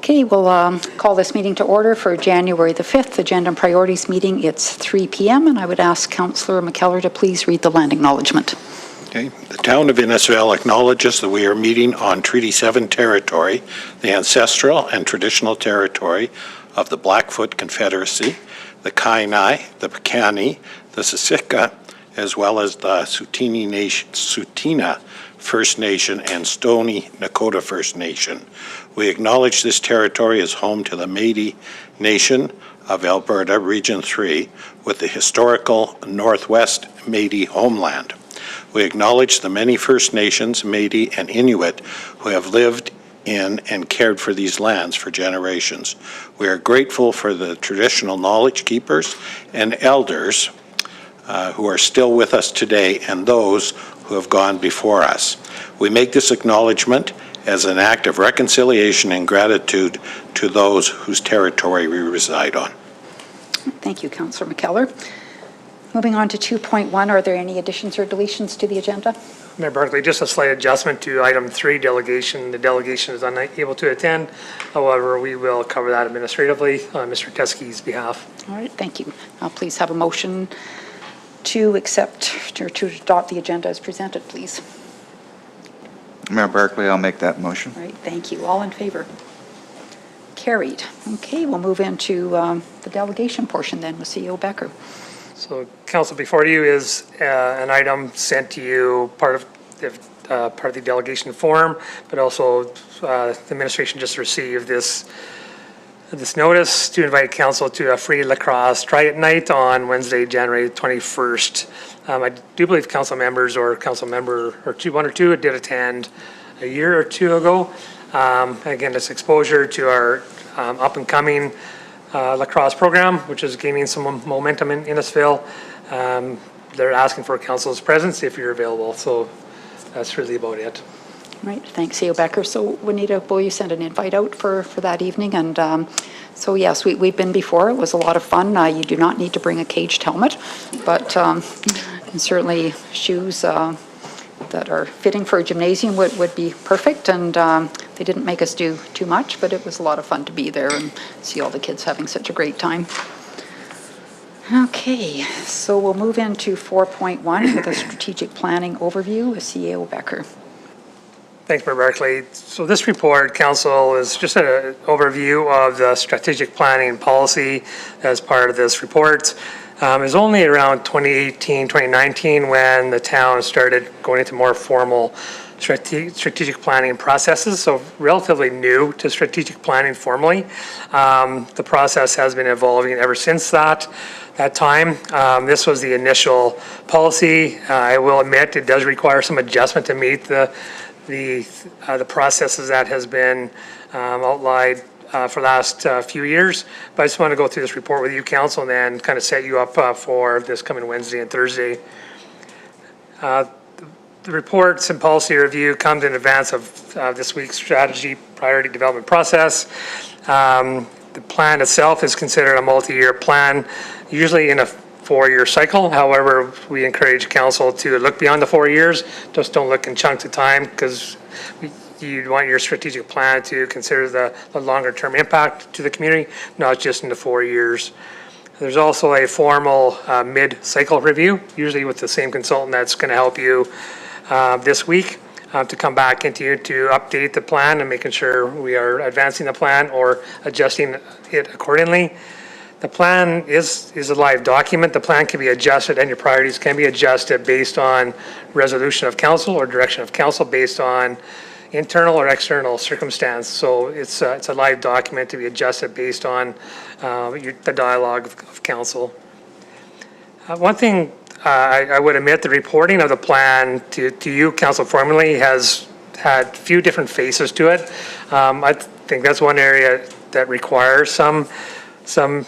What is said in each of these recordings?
Okay, we'll call this meeting to order for January the 5th, Agenda and Priorities meeting. It's 3 p.m. and I would ask Councillor McKellar to please read the land acknowledgement. Okay. The town of Innisfail acknowledges that we are meeting on Treaty 7 territory, the ancestral and traditional territory of the Blackfoot Confederacy, the Kainai, the Piikani, the Siksika, as well as the Tsuut'ina First Nation and Stoney Nakoda First Nation. We acknowledge this territory is home to the Métis Nation of Alberta, Region 3, with the historical Northwest Métis homeland. We acknowledge the many First Nations, Métis, and Inuit who have lived in and cared for these lands for generations. We are grateful for the traditional knowledge keepers and elders who are still with us today and those who have gone before us. We make this acknowledgement as an act of reconciliation and gratitude to those whose territory we reside on. Thank you, Councillor McKellar. Moving on to 2.1, are there any additions or deletions to the agenda? Mayor Barclay, just a slight adjustment to item 3, delegation. The delegation is unable to attend. However, we will cover that administratively on Mr. Teskey's behalf. All right, thank you. Please have a motion to accept or to adopt the agenda as presented, please. Mayor Barclay, I'll make that motion. All right, thank you. All in favor? Carried. Okay, we'll move into the delegation portion then with CEO Becker. So, Council, before you is an item sent to you, part of the delegation form, but also the administration just received this notice to invite council to a free lacrosse try-it night on Wednesday, January 21st. I do believe council members or council member or one or two did attend a year or two ago. Again, it's exposure to our up-and-coming lacrosse program, which is gaining some momentum in Innisfail. They're asking for council's presence if you're available. So that's really about it. Right, thanks, CEO Becker. So, Juanita, will you send an invite out for that evening? And so, yes, we've been before. It was a lot of fun. You do not need to bring a caged helmet, but and certainly shoes that are fitting for a gymnasium would be perfect. And they didn't make us do too much, but it was a lot of fun to be there and see all the kids having such a great time. Okay, so we'll move into 4.1 with a strategic planning overview with CEO Becker. Thanks, Mayor Barclay. So this report, Council, is just an overview of the strategic planning policy as part of this report. It was only around 2018, 2019 when the town started going into more formal strategic planning processes, so relatively new to strategic planning formally. The process has been evolving ever since that time. This was the initial policy. I will admit it does require some adjustment to meet the processes that has been outlined for the last few years. But I just want to go through this report with you, Council, and then kind of set you up for this coming Wednesday and Thursday. The reports and policy review comes in advance of this week's strategy priority development process. The plan itself is considered a multi-year plan, usually in a 4-year cycle. However, we encourage council to look beyond the 4 years. Just don't look in chunks of time, because you want your strategic plan to consider the longer term impact to the community, not just in the 4 years. There's also a formal mid-cycle review, usually with the same consultant that's going to help you this week to come back into you to update the plan and making sure we are advancing the plan or adjusting it accordingly. The plan is a live document. The plan can be adjusted and your priorities can be adjusted based on resolution of council or direction of council based on internal or external circumstance. So it's a live document to be adjusted based on the dialogue of council. One thing I would admit, the reporting of the plan to you, council, formally has had few different faces to it. I think that's one area that requires some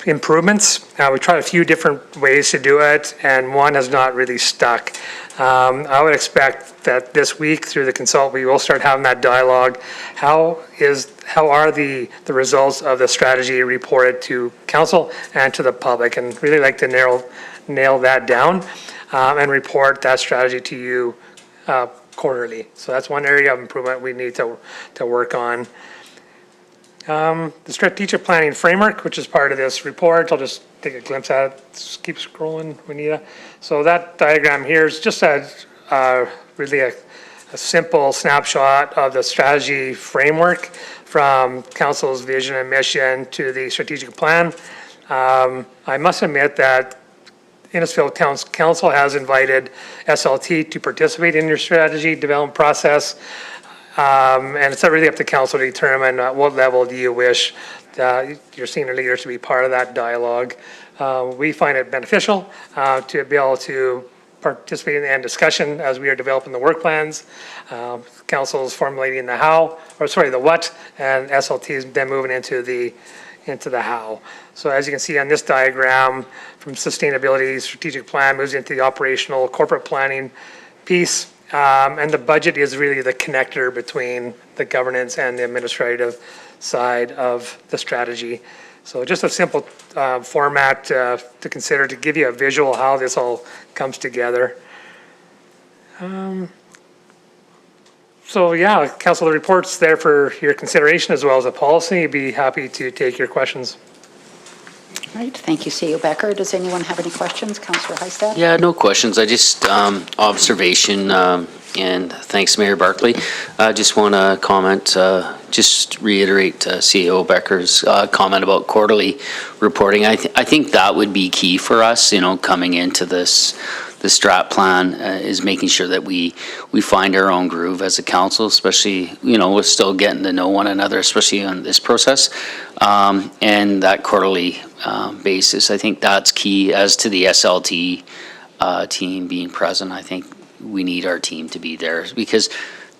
improvements. We tried a few different ways to do it, and one has not really stuck. I would expect that this week through the consult, we will start having that dialogue. How are the results of the strategy reported to council and to the public? And really like to nail that down and report that strategy to you quarterly. So that's one area of improvement we need to work on. The strategic planning framework, which is part of this report, I'll just take a glimpse at it. Just keep scrolling, Juanita. So that diagram here is just really a simple snapshot of the strategy framework from Council's vision and mission to the strategic plan. I must admit that Innisfail Council has invited SLT to participate in your strategy development process. And it's really up to council to determine at what level do you wish your senior leaders to be part of that dialogue. We find it beneficial to be able to participate in the discussion as we are developing the work plans. Council is formulating the what, and SLT is then moving into the how. So as you can see on this diagram, from sustainability, strategic plan moves into the operational corporate planning piece. And the budget is really the connector between the governance and the administrative side of the strategy. So just a simple format to consider to give you a visual how this all comes together. So yeah, council, the report's there for your consideration as well as a policy. I'd be happy to take your questions. All right, thank you, CEO Becker. Does anyone have any questions? Councillor Heistad? Yeah, no questions. I just, observation, and thanks, Mayor Barclay. I just want to comment, just reiterate CEO Becker's comment about quarterly reporting. I think that would be key for us, coming into this. The strat plan is making sure that we find our own groove as a council, especially, we're still getting to know one another, especially on this process. And that quarterly basis, I think that's key. As to the SLT team being present, I think we need our team to be there because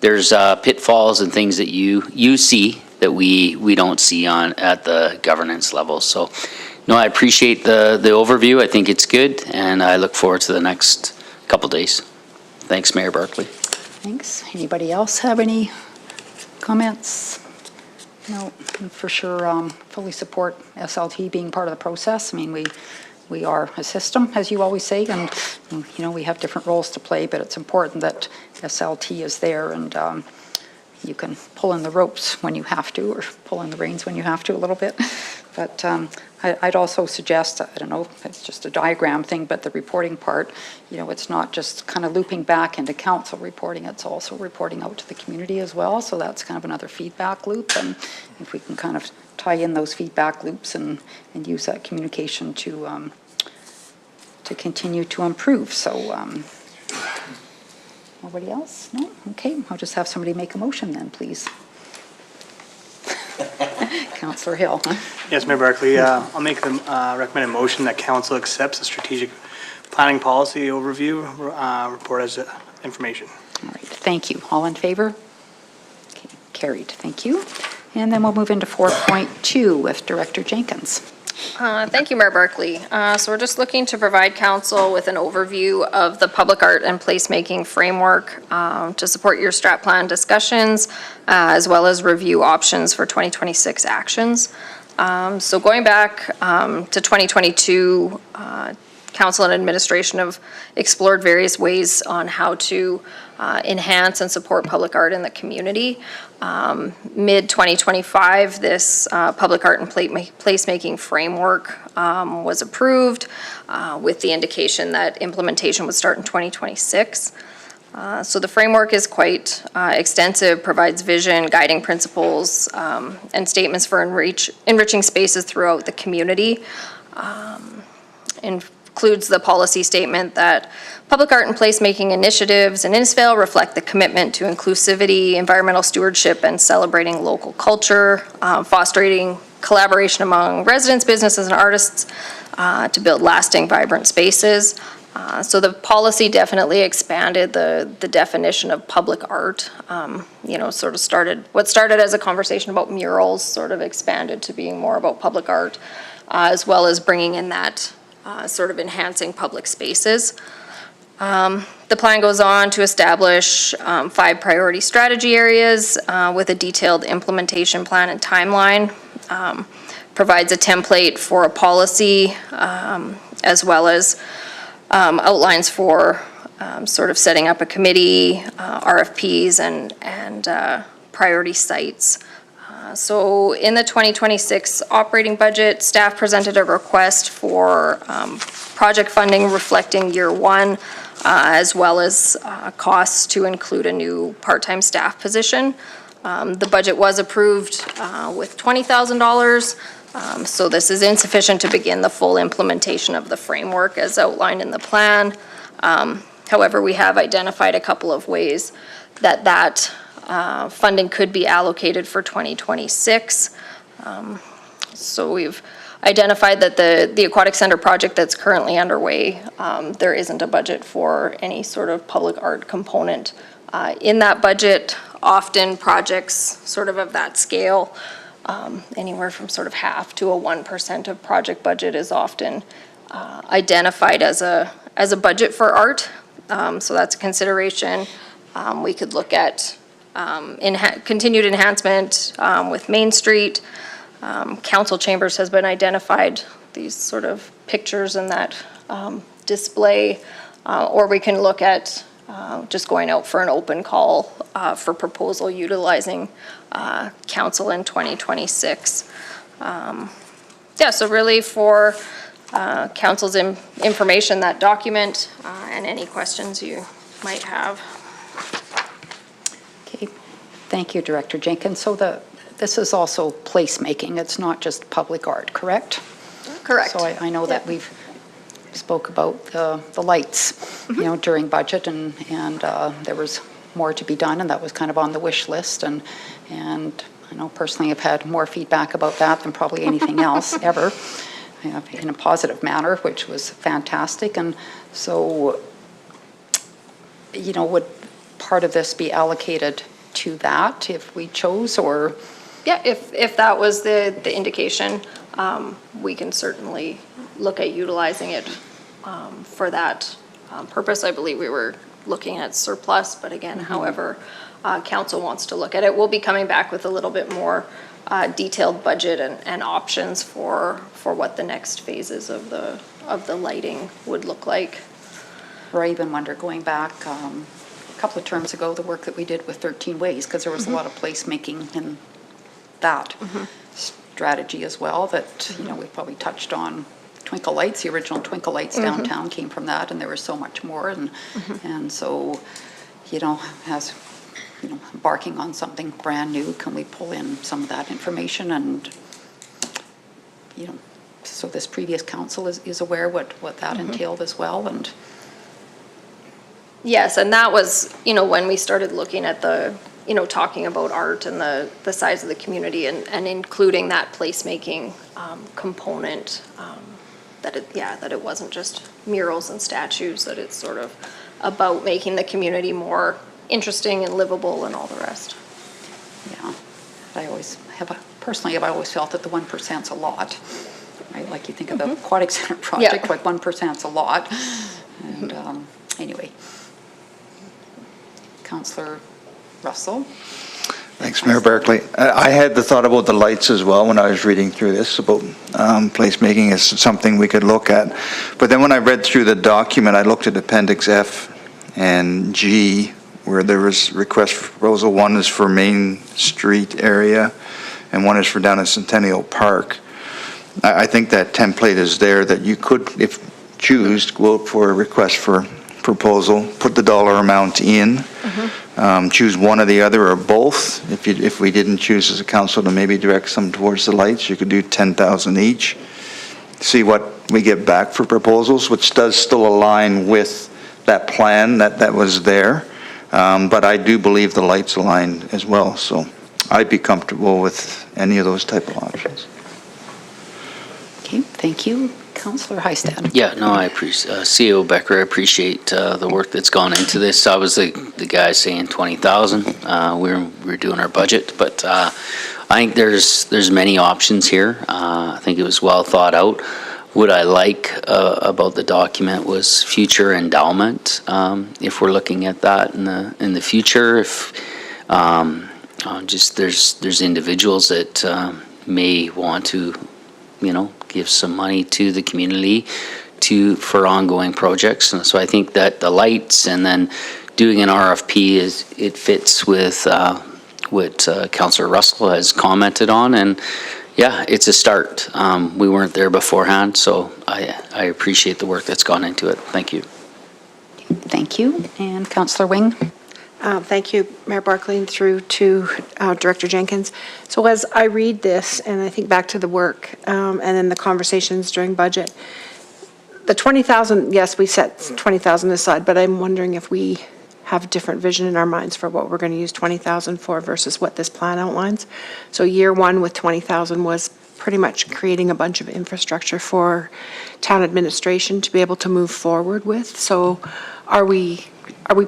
there's pitfalls and things that you see that we don't see at the governance level. So, no, I appreciate the overview. I think it's good, and I look forward to the next couple days. Thanks, Mayor Barclay. Thanks. Anybody else have any comments? No, for sure, fully support SLT being part of the process. I mean, we are a system, as you always say, and we have different roles to play, but it's important that SLT is there and you can pull in the ropes when you have to, or pull in the reins when you have to a little bit. But I'd also suggest, I don't know if it's just a diagram thing, but the reporting part, it's not just kind of looping back into council reporting, it's also reporting out to the community as well. So that's kind of another feedback loop. And if we can kind of tie in those feedback loops and use that communication to continue to improve. So nobody else? No? Okay, I'll just have somebody make a motion then, please. Councillor Hill. Yes, Mayor Barclay, I'll make the recommended motion that council accepts the strategic planning policy overview report as information. All right, thank you. All in favor? Okay, carried. Thank you. And then we'll move into 4.2 with Director Jenkins. Thank you, Mayor Barclay. So we're just looking to provide council with an overview of the public art and placemaking framework to support your strat plan discussions, as well as review options for 2026 actions. So going back to 2022, council and administration have explored various ways on how to enhance and support public art in the community. Mid-2025, this public art and placemaking framework was approved with the indication that implementation would start in 2026. So the framework is quite extensive, provides vision, guiding principles, and statements for enriching spaces throughout the community. Includes the policy statement that public art and placemaking initiatives in Innisfail reflect the commitment to inclusivity, environmental stewardship, and celebrating local culture, fostering collaboration among residents, businesses, and artists to build lasting, vibrant spaces. So the policy definitely expanded the definition of public art. Sort of what started as a conversation about murals sort of expanded to being more about public art, as well as bringing in that sort of enhancing public spaces. The plan goes on to establish 5 priority strategy areas with a detailed implementation plan and timeline, provides a template for a policy, as well as outlines for sort of setting up a committee, RFPs, and priority sites So in the 2026 operating budget, staff presented a request for project funding reflecting year one, as well as costs to include a new part-time staff position. The budget was approved with $20,000, so this is insufficient to begin the full implementation of the framework as outlined in the plan. However, we have identified a couple of ways that funding could be allocated for 2026. So we've identified that the Aquatic Center project that's currently underway, there isn't a budget for any sort of public art component in that budget. Often projects sort of that scale, anywhere from sort of half to a 1% of project budget is often identified as a budget for art. So that's a consideration. We could look at continued enhancement with Main Street. Council chambers has been identified, these sort of pictures in that display, or we can look at just going out for an open call for proposal utilizing council in 2026. Yeah, so really for council's information, that document, and any questions you might have. Okay, thank you, Director Jenkins. So this is also placemaking, it's not just public art, correct? Correct. So I know that we've spoke about the lights, you know, during budget, and there was more to be done, and that was kind of on the wish list, and I know personally I've had more feedback about that than probably anything else ever, in a positive manner, which was fantastic. And so, you know, would part of this be allocated to that if we chose, or? Yeah, if that was the indication, we can certainly look at utilizing it for that purpose. I believe we were looking at surplus, but again, however council wants to look at it. We'll be coming back with a little bit more detailed budget and options for what the next phases of the lighting would look like. Or I even wonder, going back a couple of terms ago, the work that we did with 13 Ways, because there was a lot of placemaking in that strategy as well, that, you know, we probably touched on. Twinkle lights, the original twinkle lights downtown came from that, and there was so much more, and so, you know, as you know, embarking on something brand new, can we pull in some of that information? And, you know, so this previous council is aware what that entailed as well. And yes, and that was, you know, when we started looking at the, you know, talking about art and the size of the community, and including that placemaking component, that it wasn't just murals and statues, that it's sort of about making the community more interesting and livable and all the rest. yeah, I've always felt that the 1%'s a lot, right? Like you think of the Aquatic Center project, like 1%'s a lot. And anyway, Councillor Russell. Thanks, Mayor Barclay. I had the thought about the lights as well when I was reading through this, about placemaking is something we could look at. But then when I read through the document, I looked at Appendix F and G, where there was request for proposal. One is for Main Street area, and one is for down at Centennial Park. I think that template is there that you could, if choose, go out for a request for proposal, put the dollar amount in, choose one or the other or both. If we didn't choose as a council to maybe direct some towards the lights, you could do 10,000 each. See what we get back for proposals, which does still align with that plan that was there. But I do believe the lights align as well, so I'd be comfortable with any of those type of options. Okay, thank you. Councillor Heistad. Yeah, no, I appreciate, CEO Becker, I appreciate the work that's gone into this. I was the guy saying 20,000. We're doing our budget, but I think there's many options here. I think it was well thought out. What I like about the document was future endowment. If we're looking at that in the future, if just there's individuals that may want to, you know, give some money to the community for ongoing projects. And so I think that the lights and then doing an RFP it fits with Councillor Russell has commented on, and yeah, it's a start. We weren't there beforehand, so I appreciate the work that's gone into it. Thank you. Thank you. And Councillor Wing? Thank you, Mayor Barclay, and through to Director Jenkins. So as I read this, and I think back to the work, and then the conversations during budget, the 20,000, yes, we set 20,000 aside, but I'm wondering if we have a different vision in our minds for what we're going to use 20,000 for versus what this plan outlines. So year one with 20,000 was pretty much creating a bunch of infrastructure for town administration to be able to move forward with. So are we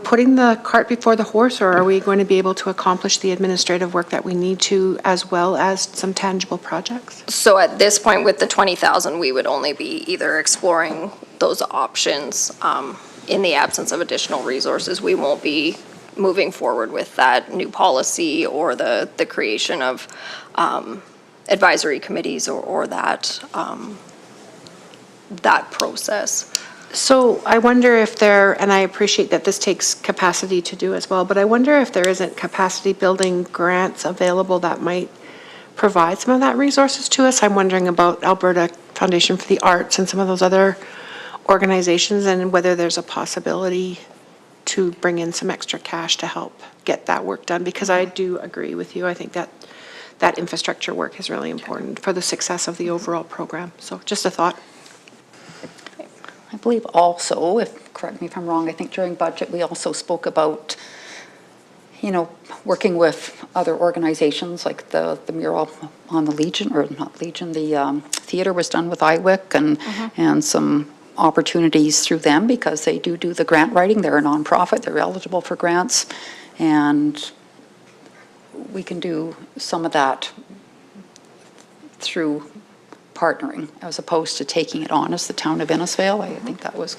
putting the cart before the horse, or are we going to be able to accomplish the administrative work that we need to, as well as some tangible projects? So at this point with the 20,000, we would only be either exploring those options in the absence of additional resources. We won't be moving forward with that new policy or the creation of advisory committees or that process. So I wonder if there, and I appreciate that this takes capacity to do as well, but I wonder if there isn't capacity building grants available that might provide some of that resources to us. I'm wondering about Alberta Foundation for the Arts and some of those other organizations, and whether there's a possibility to bring in some extra cash to help get that work done, because I do agree with you. I think that infrastructure work is really important for the success of the overall program. So just a thought. I believe also, correct me if I'm wrong, I think during budget we also spoke about, working with other organizations like the mural on the Legion, or not Legion, the theater was done with IWIC and some opportunities through them, because they do the grant writing. They're a nonprofit, they're eligible for grants, and we can do some of that through partnering, as opposed to taking it on as the town of Innisfail. I think that was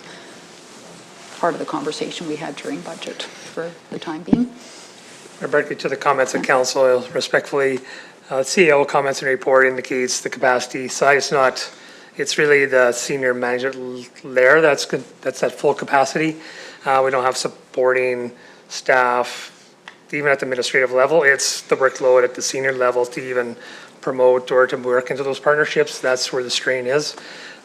part of the conversation we had during budget for the time being. Directly to the comments of council, respectfully, CEO comments and report indicates the capacity side. It's really the senior manager layer that's at full capacity. We don't have supporting staff, even at the administrative level. It's the workload at the senior level to even promote or to work into those partnerships. That's where the strain is.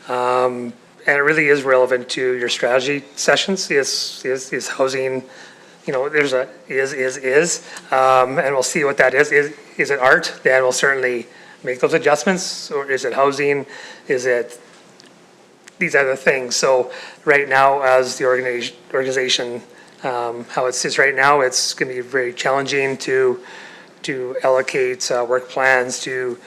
And it really is relevant to your strategy sessions. Is housing, there's a and we'll see what that is. Is it art? Then we'll certainly make those adjustments. Or is it housing? Is it these other things? So right now, as the organization, how it sits right now, it's going to be very challenging to allocate work plans to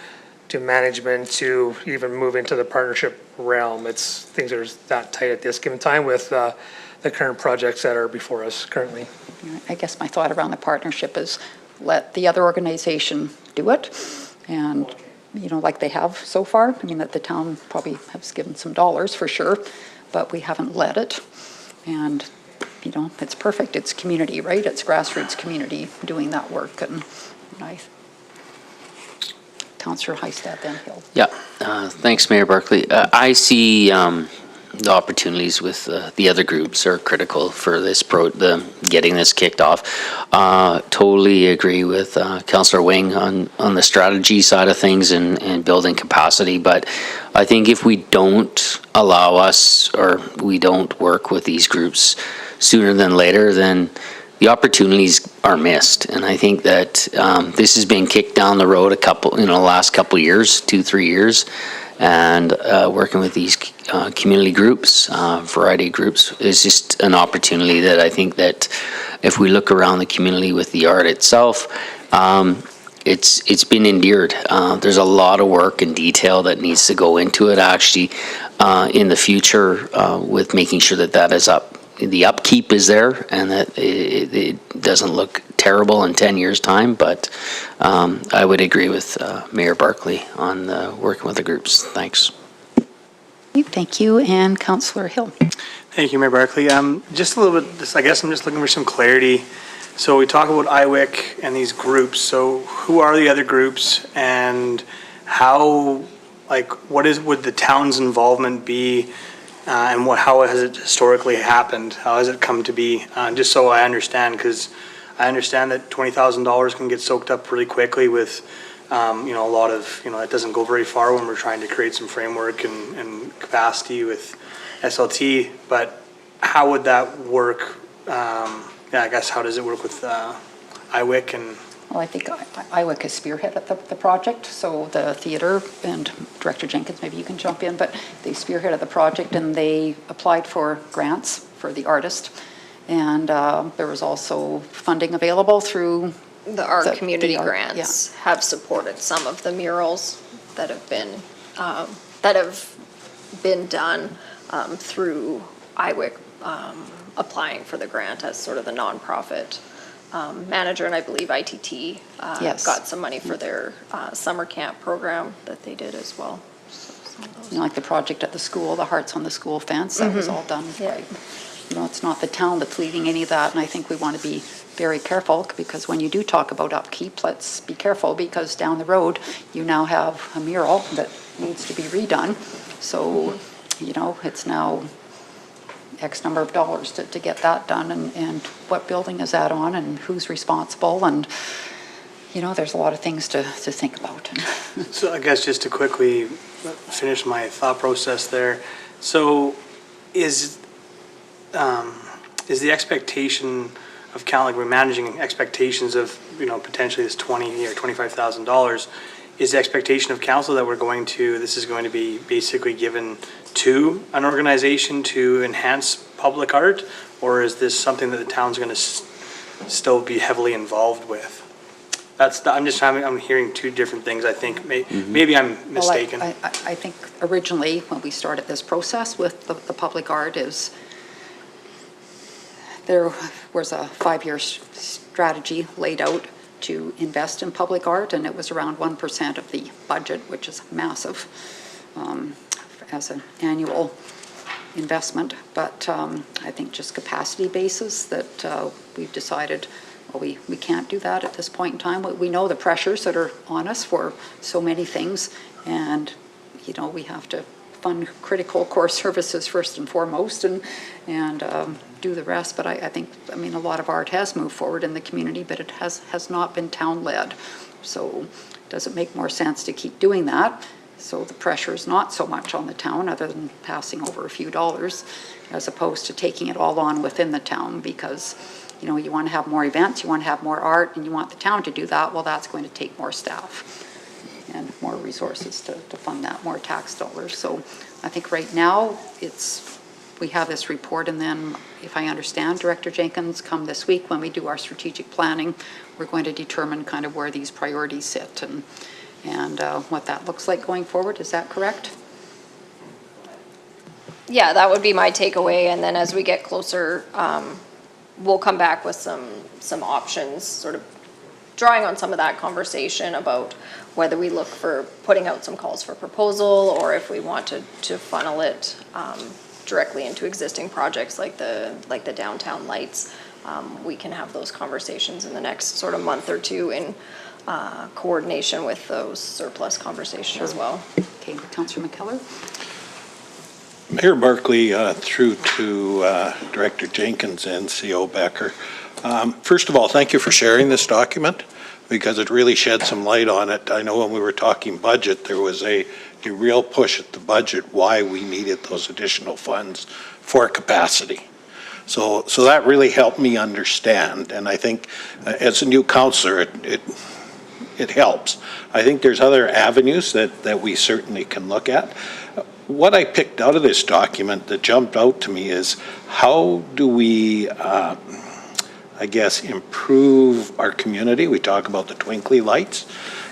management, to even move into the partnership realm. Things are that tight at this given time with the current projects that are before us currently. I guess my thought around the partnership is let the other organization do it, and like they have so far. I mean, that the town probably has given some dollars for sure, but we haven't led it. And it's perfect. It's community, right? It's grassroots community doing that work. And Councillor Heistad, then Hill. Yeah, thanks, Mayor Barclay. I see the opportunities with the other groups are critical for this getting this kicked off. Totally agree with Councillor Wing on the strategy side of things and building capacity. But I think if we don't allow us, or we don't work with these groups sooner than later, then the opportunities are missed. And I think that this has been kicked down the road the last couple of years, 2-3 years, and working with these community groups, variety of groups, is just an opportunity that I think that if we look around the community with the art itself, it's been endeared. There's a lot of work and detail that needs to go into it actually in the future with making sure that is up. The upkeep is there, and that it doesn't look terrible in 10 years' time, but I would agree with Mayor Barclay on working with the groups. Thanks. Thank you. And Councillor Hill. Thank you, Mayor Barclay. Just a little bit, I guess I'm just looking for some clarity. So we talk about IWIC and these groups. So who are the other groups, and how, what would the town's involvement be? And how has it historically happened? How has it come to be? Just so I understand, because I understand that $20,000 can get soaked up really quickly with, you know, a lot of, you know, it doesn't go very far when we're trying to create some framework and capacity with SLT, but how would that work? Yeah, I guess how does it work with IWIC and? Well, I think IWIC has spearheaded the project, so the theatre and Director Jenkins, maybe you can jump in, but they spearheaded the project and they applied for grants for the artist. And there was also funding available through The art The- community the art, grants have supported some of the murals that have been done through IWIC applying for the grant as sort of the nonprofit manager, and I believe ITT Yes. got some money for their summer camp program that they did as well. So some of those- you know, like the project at the school, the Hearts on the School Fence, that was all done Yeah. by, you know, it's not the town that's leading any of that, and I think we want to be very careful, because when you do talk about upkeep, let's be careful, because down the road, you now have a mural that needs to be redone, so, you know, it's now X number of dollars to get that done, and what building is that on, and who's responsible, and, you know, there's a lot of things to think about. So I guess just to quickly finish my thought process there, so is the expectation of like we're managing expectations of, you know, potentially this $20,000 or $25,000, is the expectation of council that this is going to be basically given to an organization to enhance public art, or is this something that the town's going to still be heavily involved with? I'm hearing two different things. I think maybe I'm mistaken. Well, I think originally, when we started this process with the public art, is there was a 5-year strategy laid out to invest in public art, and it was around 1% of the budget, which is massive as an annual investment. But I think just capacity basis that we've decided, well, we can't do that at this point in time. We know the pressures that are on us for so many things, and, you know, we have to fund critical core services first and foremost, and do the rest. But I think, I mean, a lot of art has moved forward in the community, but it has not been town-led. So does it make more sense to keep doing that? So the pressure is not so much on the town, other than passing over a few dollars, as opposed to taking it all on within the town, because, you know, you want to have more events, you want to have more art, and you want the town to do that. Well, that's going to take more staff and more resources to fund that, more tax dollars. So I think right now we have this report, and then, if I understand, Director Jenkins, come this week when we do our strategic planning, we're going to determine kind of where these priorities sit and what that looks like going forward. Is that correct? Yeah, that would be my takeaway, and then as we get closer, we'll come back with some options, sort of drawing on some of that conversation about whether we look for putting out some calls for proposal, or if we want to funnel it directly into existing projects like the downtown lights. We can have those conversations in the next sort of month or two in coordination with those surplus conversations as well. Okay, Councillor McKellar. Mayor Barclay, through to Director Jenkins and CO Becker. First of all, thank you for sharing this document, because it really shed some light on it. I know when we were talking budget, there was a real push at the budget why we needed those additional funds for capacity. So that really helped me understand, and I think as a new councillor, it helps. I think there's other avenues that we certainly can look at. What I picked out of this document that jumped out to me is, how do we, I guess, improve our community? We talk about the twinkly lights,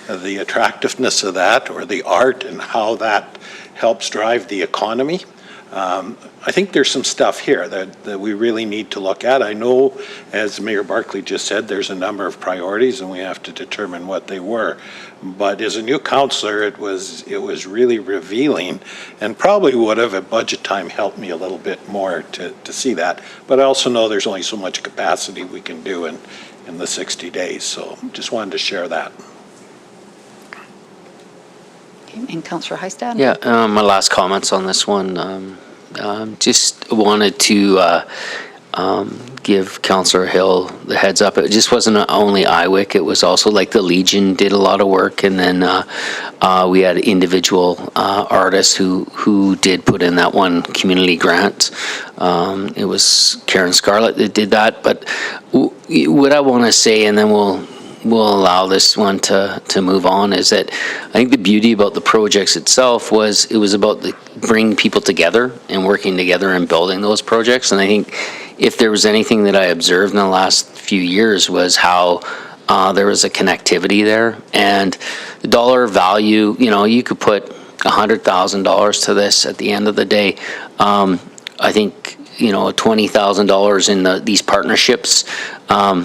the attractiveness of that, or the art, and how that helps drive the economy. I think there's some stuff here that we really need to look at. I know, as Mayor Barclay just said, there's a number of priorities, and we have to determine what they were. But as a new councillor, it was really revealing, and probably would have at budget time helped me a little bit more to see that. But I also know there's only so much capacity we can do in the 60 days, so just wanted to share that. Okay, and Councillor Heistad. Yeah, my last comments on this one. Just wanted to give Councillor Hill the heads up. It just wasn't only IWIC, it was also like the Legion did a lot of work, and then we had individual artists who did put in that one community grant. It was Karen Scarlett that did that, but what I want to say, and then we'll allow this one to move on, is that I think the beauty about the projects itself was it was about bringing people together and working together and building those projects. And I think if there was anything that I observed in the last few years was how there was a connectivity there, and the dollar value, you know, you could put $100,000 to this at the end of the day. I think, you know, $20,000 in these partnerships are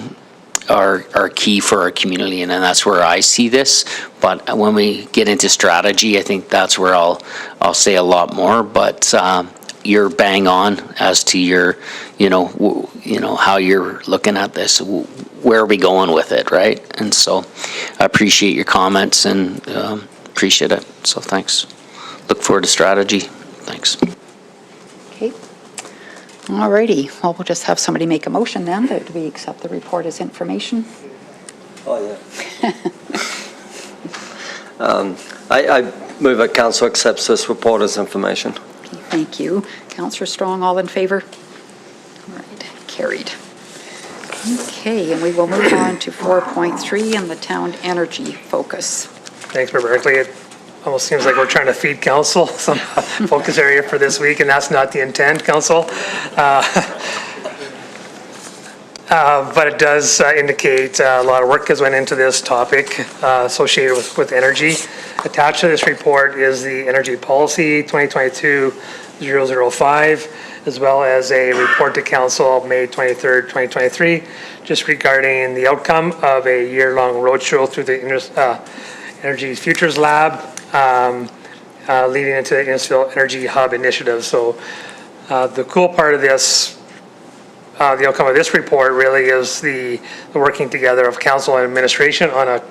key for our community, and that's where I see this. But when we get into strategy, I think that's where I'll say a lot more. But you're bang on as to your, you know how you're looking at this. Where are we going with it, right? And so I appreciate your comments and appreciate it. So thanks. Look forward to strategy. Thanks. Okay. All righty. Well, we'll just have somebody make a motion then that we accept the report as information. Oh, yeah. I move that council accepts this report as information. Okay, thank you. Councillor Strong, all in favor? All right, carried. Okay, and we will move on to 4.3 and the town energy focus. Thanks, Member Barclay. It almost seems like we're trying to feed council some focus area for this week, and that's not the intent, council. But it does indicate a lot of work has went into this topic associated with energy. Attached to this report is the Energy Policy 2022-005, as well as a report to Council May 23rd, 2023, just regarding the outcome of a year-long roadshow through the Energy Futures Lab, leading into the Innisfail Energy Hub initiative. So the cool part of this, the outcome of this report really is the working together of council and administration on a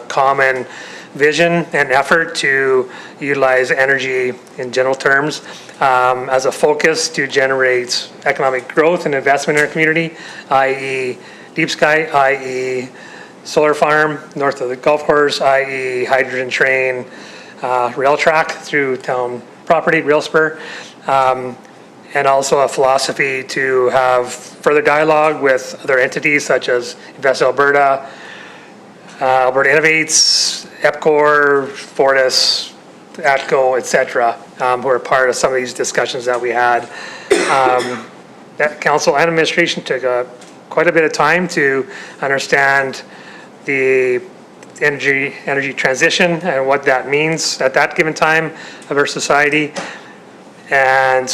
common vision and effort to utilize energy in general terms as a focus to generate economic growth and investment in our community, i.e. Deep Sky, i.e. solar farm north of the golf course, i.e. hydrogen train, rail track through town property, rail spur, and also a philosophy to have further dialogue with other entities such as Invest Alberta, Alberta Innovates, EPCOR, Fortis, ATCO, etc., who are part of some of these discussions that we had. That council and administration took quite a bit of time to understand the energy transition and what that means at that given time of our society. And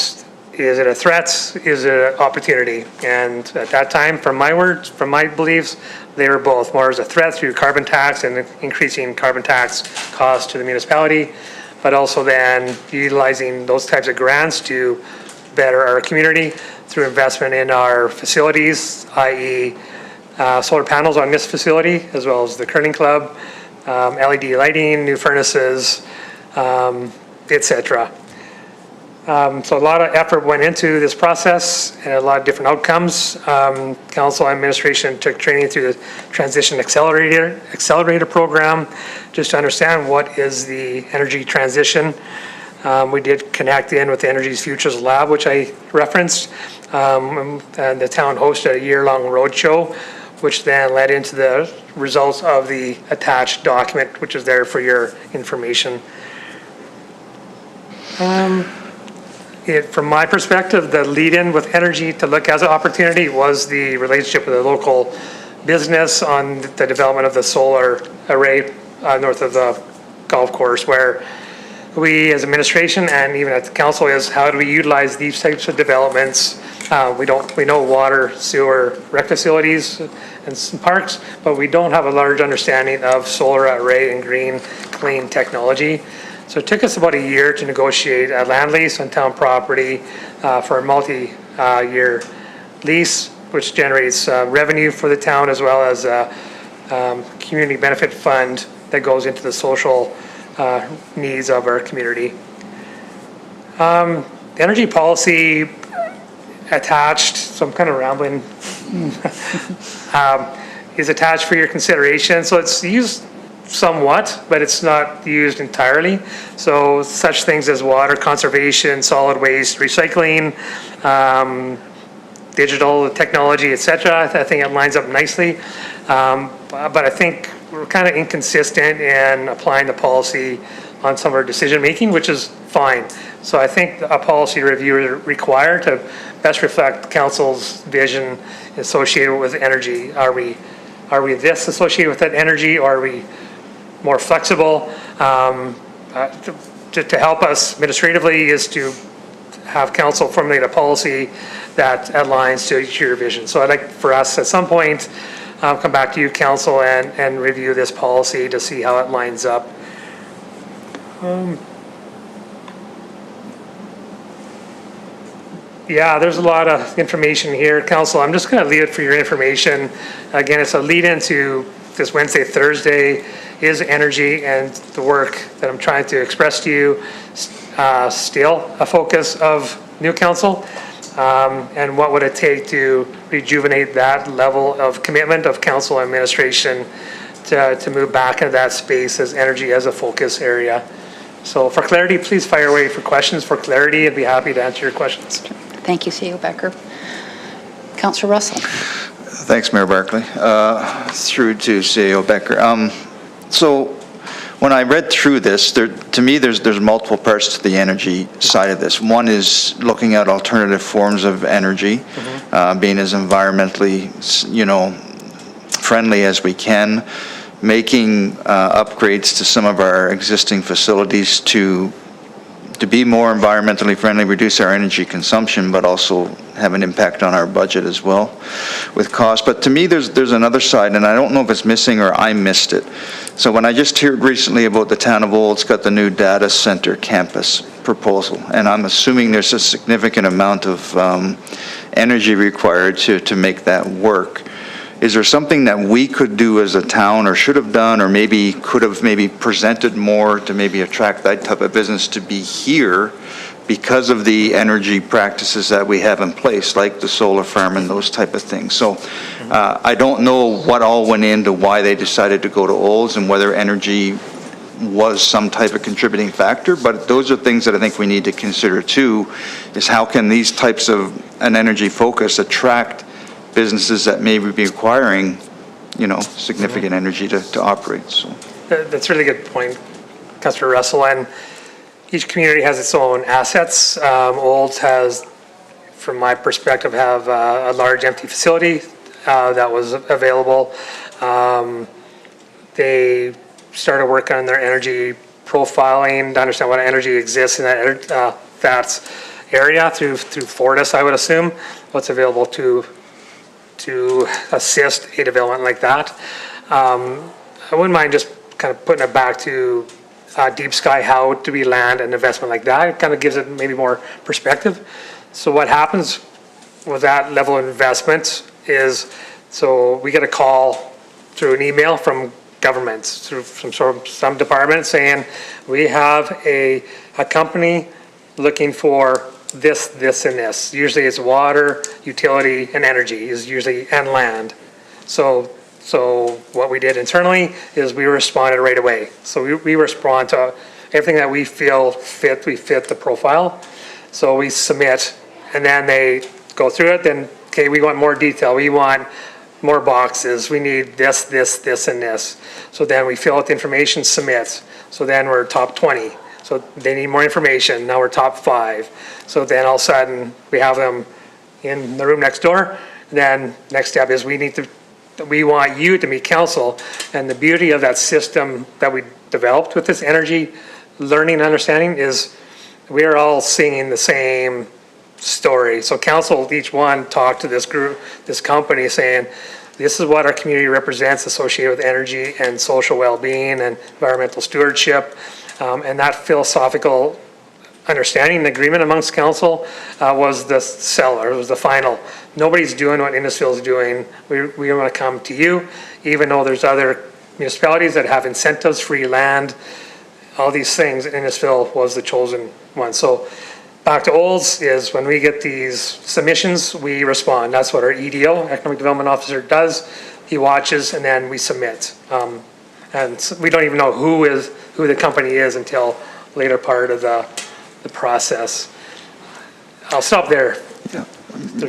is it a threat? Is it an opportunity? And at that time, from my words, from my beliefs, they were both. More as a threat through carbon tax and increasing carbon tax costs to the municipality, but also then utilizing those types of grants to better our community through investment in our facilities, i.e. Solar panels on this facility, as well as the curling club, LED lighting, new furnaces, etc. So a lot of effort went into this process and a lot of different outcomes. Council and administration took training through the Transition Accelerator Program just to understand what is the energy transition. We did connect in with the Energy's Futures Lab, which I referenced, and the town hosted a year-long roadshow, which then led into the results of the attached document, which is there for your information. From my perspective, the lead-in with energy to look as an opportunity was the relationship with the local business on the development of the solar array north of the golf course, where we as administration and even at the council is how do we utilize these types of developments. We know water, sewer, rec facilities and some parks, but we don't have a large understanding of solar array and green, clean technology. So it took us about a year to negotiate a land lease on town property for a multi-year lease, which generates revenue for the town as well as a community benefit fund that goes into the social needs of our community. The energy policy attached, so I'm kind of rambling is attached for your consideration. So it's used somewhat, but it's not used entirely. So such things as water conservation, solid waste, recycling, digital technology, etc. I think it lines up nicely. But I think we're kind of inconsistent in applying the policy on some of our decision making, which is fine. So I think a policy review is required to best reflect council's vision associated with energy. Are we this associated with that energy, or are we more flexible? To help us administratively is to have council formulate a policy that aligns to your vision. So I'd like for us at some point come back to you, council, and review this policy to see how it lines up. Yeah, there's a lot of information here, council. I'm just going to leave it for your information. Again, it's a lead into this Wednesday, Thursday is energy, and the work that I'm trying to express to you still a focus of new council. And what would it take to rejuvenate that level of commitment of council administration to move back into that space as energy as a focus area. So for clarity, please fire away for questions. For clarity, I'd be happy to answer your questions. Thank you, CEO Becker. Councillor Russell. Thanks, Mayor Barclay. Through to CEO Becker. So when I read through this, to me, there's multiple parts to the energy side of this. One is looking at alternative forms of energy, being as environmentally, friendly as we can, making upgrades to some of our existing facilities to be more environmentally friendly, reduce our energy consumption, but also have an impact on our budget as well with cost. But to me, there's another side, and I don't know if it's missing or I missed it. So when I just heard recently about the town of Olds got the new data center campus proposal, and I'm assuming there's a significant amount of energy required to make that work. Is there something that we could do as a town, or should have done, or maybe could have presented more to maybe attract that type of business to be here because of the energy practices that we have in place, like the solar farm and those type of things? So I don't know what all went into why they decided to go to Olds and whether energy was some type of contributing factor, but those are things that I think we need to consider too, is how can these types of an energy focus attract businesses that may be requiring, significant energy to operate. So That's a really good point, Councillor Russell. And each community has its own assets. Olds has, from my perspective, have a large empty facility that was available. They started working on their energy profiling to understand what energy exists in that area through Fortis, I would assume, what's available to assist a development like that. I wouldn't mind just kind of putting it back to Deep Sky, how do we land an investment like that? It kind of gives it maybe more perspective. So what happens with that level of investment is, so we get a call through an email from governments, through some department saying, we have a company looking for this, and this. Usually it's water, utility, and energy is usually, and land. So what we did internally is we responded right away. So we respond to everything that we feel fit, we fit the profile. So we submit, and then they go through it, then, okay, we want more detail. We want more boxes. We need this, and this. So then we fill out the information, submit. So then we're top 20. So they need more information. Now we're top 5. So then all of a sudden we have them in the room next door. Then next step is we want you to meet council. And the beauty of that system that we developed with this energy learning and understanding is we are all singing the same story. So council, each one talked to this group, this company, saying, this is what our community represents associated with energy and social well-being and environmental stewardship. And that philosophical understanding and agreement amongst council was the seller, it was the final. Nobody's doing what Innisfail is doing. We want to come to you, even though there's other municipalities that have incentives, free land, all these things. Innisfail was the chosen one. So back to Olds is when we get these submissions, we respond. That's what our EDO, Economic Development Officer, does. He watches and then we submit. And we don't even know who the company is until later part of the process. I'll stop there.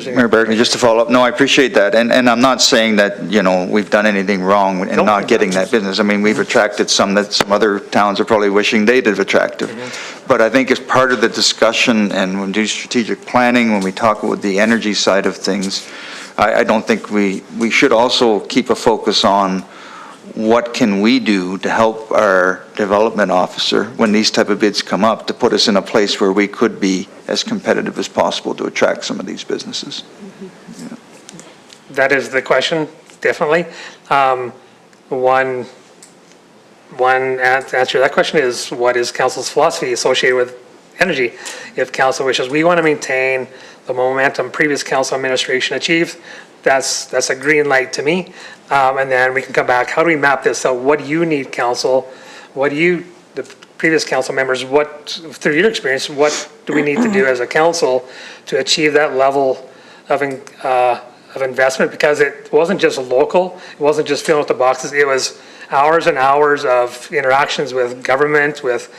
Mayor Barclay, just to follow up, no, I appreciate that, and I'm not saying that, we've done anything wrong in Nope. not getting that business. I mean, we've attracted some that some other towns are probably wishing they'd have attracted. But I think as part of the discussion and when we do strategic planning, when we talk about the energy side of things, I don't think we should also keep a focus on what can we do to help our development officer when these type of bids come up to put us in a place where we could be as competitive as possible to attract some of these businesses. That is the question, definitely. One answer to that question is, what is council's philosophy associated with energy? If council wishes, we want to maintain the momentum previous council administration achieved, that's a green light to me. And then we can come back, how do we map this out? What do you need, council? What do you, the previous council members, through your experience, what do we need to do as a council to achieve that level of investment? Because it wasn't just local, it wasn't just filling out the boxes, it was hours and hours of interactions with government, with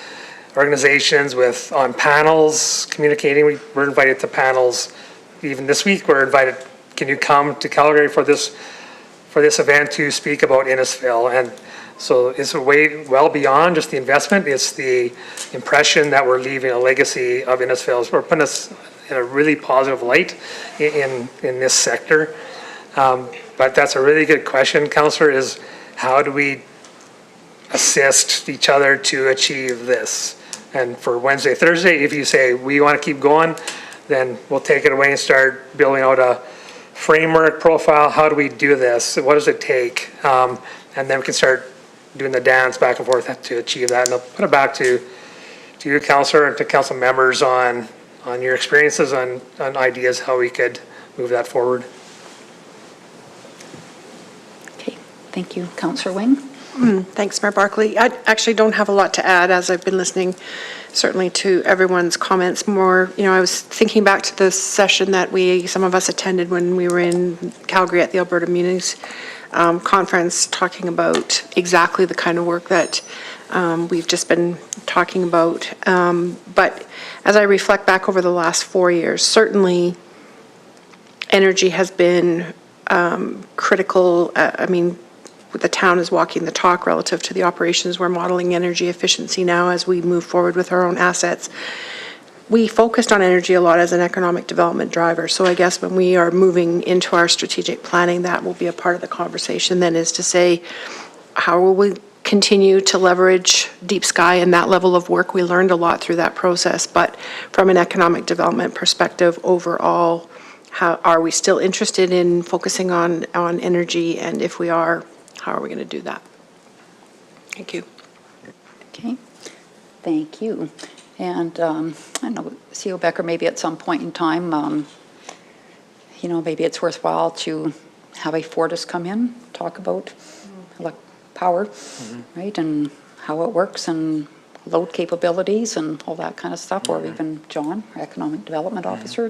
organizations, on panels, communicating. We were invited to panels, even this week, we're invited, can you come to Calgary for this event to speak about Innisfail? And so it's way well beyond just the investment, it's the impression that we're leaving a legacy of Innisfail. We're putting us in a really positive light in this sector. But that's a really good question, Councillor, is how do we assist each other to achieve this? And for Wednesday, Thursday, if you say we want to keep going, then we'll take it away and start building out a framework profile. How do we do this? What does it take? And then we can start doing the dance back and forth to achieve that. And I'll put it back to you, Councillor, and to council members on your experiences, on ideas how we could move that forward. Okay, thank you. Councillor Wing? Thanks, Mayor Barclay. I actually don't have a lot to add as I've been listening certainly to everyone's comments more. I was thinking back to the session that some of us attended when we were in Calgary at the Alberta Munis Conference, talking about exactly the kind of work that we've just been talking about. But as I reflect back over the last 4 years, certainly energy has been critical. The town is walking the talk relative to the operations. We're modeling energy efficiency now as we move forward with our own assets. We focused on energy a lot as an economic development driver. So I guess when we are moving into our strategic planning, that will be a part of the conversation then, is to say, how will we continue to leverage Deep Sky and that level of work? We learned a lot through that process, but from an economic development perspective overall, are we still interested in focusing on energy? And if we are, how are we going to do that? Thank you. Okay, thank you. And I know, CEO Becker, maybe at some point in time, maybe it's worthwhile to have a Fortis come in, talk about power, right, and how it works, and load capabilities and all that kind of stuff, or even John, our Economic Development Officer,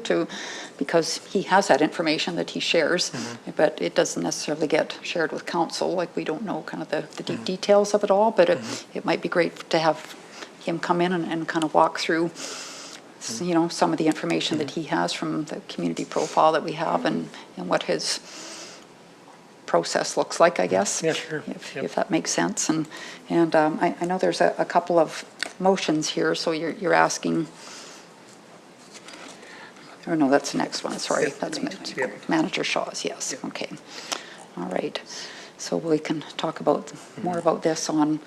because he has that information that he shares, but it doesn't necessarily get shared with council. Like, we don't know kind of the deep details of it all, but it might be great to have him come in and kind of walk through, some of the information that he has from the community profile that we have, and what his process looks like, I guess. Yeah, sure. If that makes sense. And I know there's a couple of motions here, so you're asking, or no, that's the next one, sorry. That's Manager Shaw's, yes, okay. All right, so we can talk about more about this on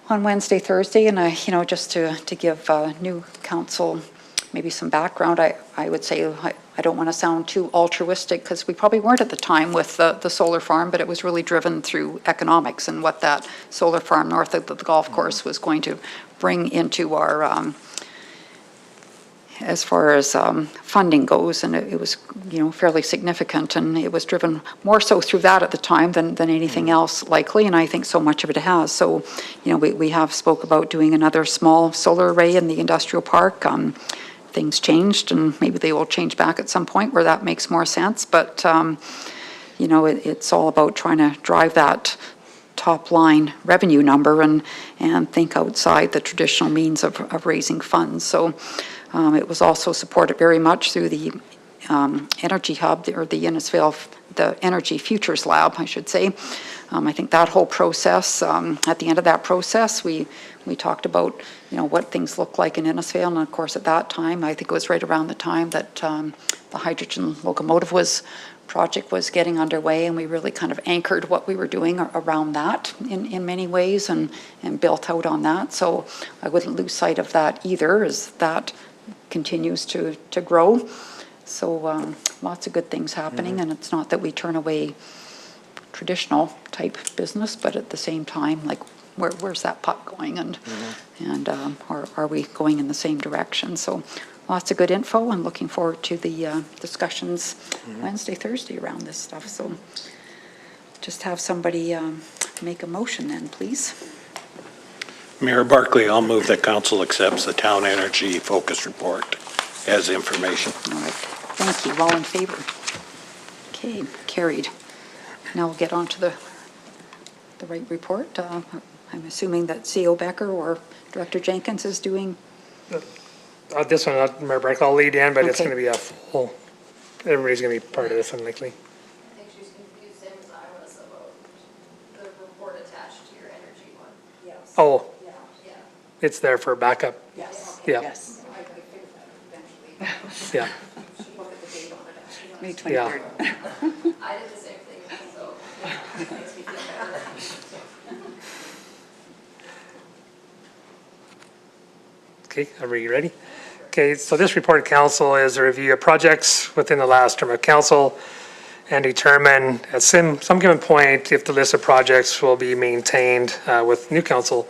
Wednesday, Thursday, and just to give new council maybe some background, I would say I don't want to sound too altruistic, because we probably weren't at the time with the solar farm, but it was really driven through economics and what that solar farm north of the golf course was going to bring into our, as far as funding goes, and it was fairly significant, and it was driven more so through that at the time than anything else likely, and I think so much of it has. So we have spoke about doing another small solar array in the industrial park. things changed, and maybe they will change back at some point where that makes more sense. But, you know, it's all about trying to drive that top line revenue number and think outside the traditional means of raising funds. So it was also supported very much through the Energy Hub, or the Innisfail, the Energy Futures Lab, I should say. I think that whole process, at the end of that process, we talked about, you know, what things look like in Innisfail. And of course, at that time, I think it was right around the time that the hydrogen locomotive project was getting underway, and we really kind of anchored what we were doing around that in many ways, and built out on that. So I wouldn't lose sight of that either, as that continues to grow. So lots of good things happening, and it's not that we turn away traditional type business, but at the same time, like, where's that puck going, and are we going in the same direction? So lots of good info, and looking forward to the discussions Wednesday, Thursday around this stuff. So just have somebody make a motion then, please. Mayor Barclay, I'll move that council accepts the town energy focus report as information. All right, thank you. All in favor? Okay, carried. Now we'll get on to the right report. I'm assuming that CO Becker or Director Jenkins is doing. This one, Mayor Barclay, I'll lead in, but it's Okay. going to be a full, everybody's going to be part of this unlikely. I think she's confused, same as I was, about the report attached to your energy one. Yes. Oh, Yeah. it's there for backup. Yes. Yeah. Yes. Yeah. May Yeah. 23rd. I did the same thing, so it makes me feel better. Okay, are you ready? Okay, so this report of council is a review of projects within the last term of council and determine at some given point if the list of projects will be maintained with new council.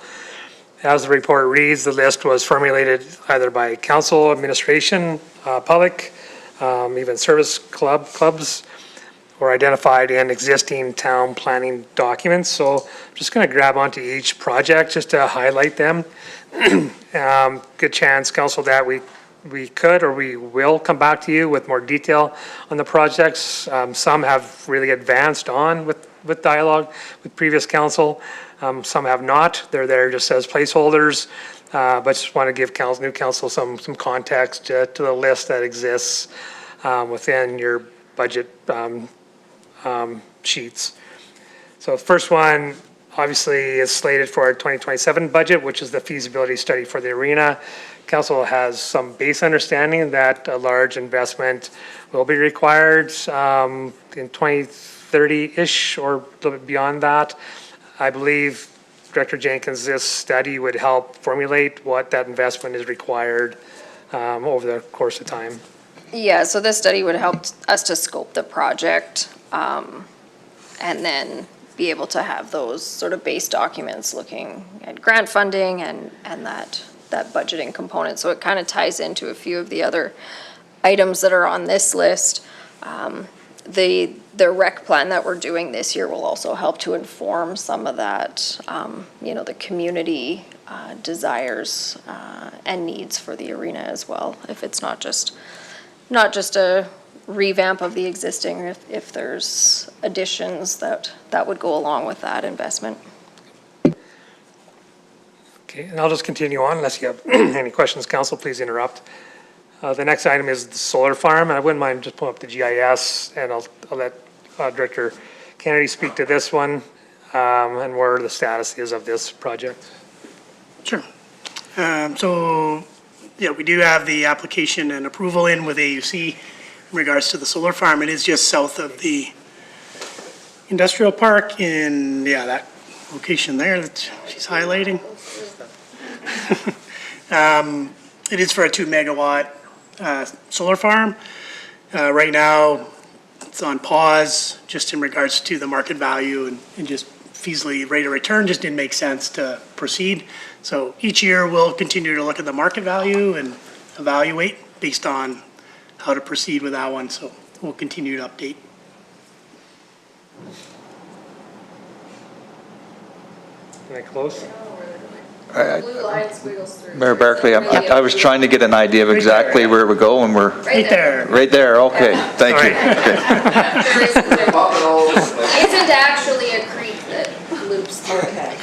As the report reads, the list was formulated either by council, administration, public, even service clubs, or identified in existing town planning documents. So I'm just going to grab onto each project just to highlight them. Good chance, council, that we could or we will come back to you with more detail on the projects. Some have really advanced on with dialogue with previous council. Some have not. They're there just as placeholders. But just want to give new council some context to the list that exists within your budget sheets. So the first one obviously is slated for our 2027 budget, which is the feasibility study for the arena. Council has some base understanding that a large investment will be required in 2030-ish or a little bit beyond that. I believe, Director Jenkins, this study would help formulate what that investment is required over the course of time. Yeah, so this study would help us to scope the project, and then be able to have those sort of base documents looking at grant funding and that budgeting component. So it kind of ties into a few of the other items that are on this list. The rec plan that we're doing this year will also help to inform some of that, the community desires and needs for the arena as well. If it's not just a revamp of the existing, if there's additions that would go along with that investment. Okay, and I'll just continue on unless you have any questions, council, please interrupt. The next item is the solar farm, and I wouldn't mind just pulling up the GIS, and I'll let Director Kennedy speak to this one, and where the status is of this project. Sure. So, yeah, we do have the application and approval in with AUC in regards to the solar farm. It is just south of the industrial park in, that location there that she's highlighting. It is for a 2 megawatt solar farm. Right now, it's on pause just in regards to the market value and just feasibly rate of return just didn't make sense to proceed. So each year we'll continue to look at the market value and evaluate based on how to proceed with that one. So we'll continue to update. Can I close? Blue line squiggles through. Mayor Barclay, I was trying to get an idea of exactly where we're going. We're Right there. right there, okay, thank you. Okay. There isn't actually a creek that loops through. Okay.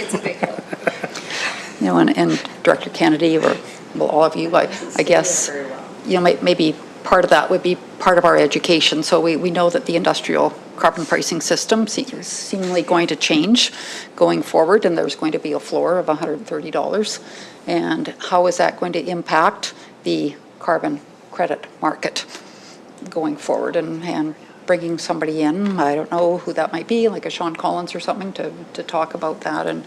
It's a big hill. You know, and Director Kennedy, or well, all of you, I guess, you know, maybe part of that would be part of our education. So we know that the industrial carbon pricing system is seemingly going to change going forward, and there's going to be a floor of $130. And how is that going to impact the carbon credit market going forward? And bringing somebody in, I don't know who that might be, like a Sean Collins or something, to talk about that and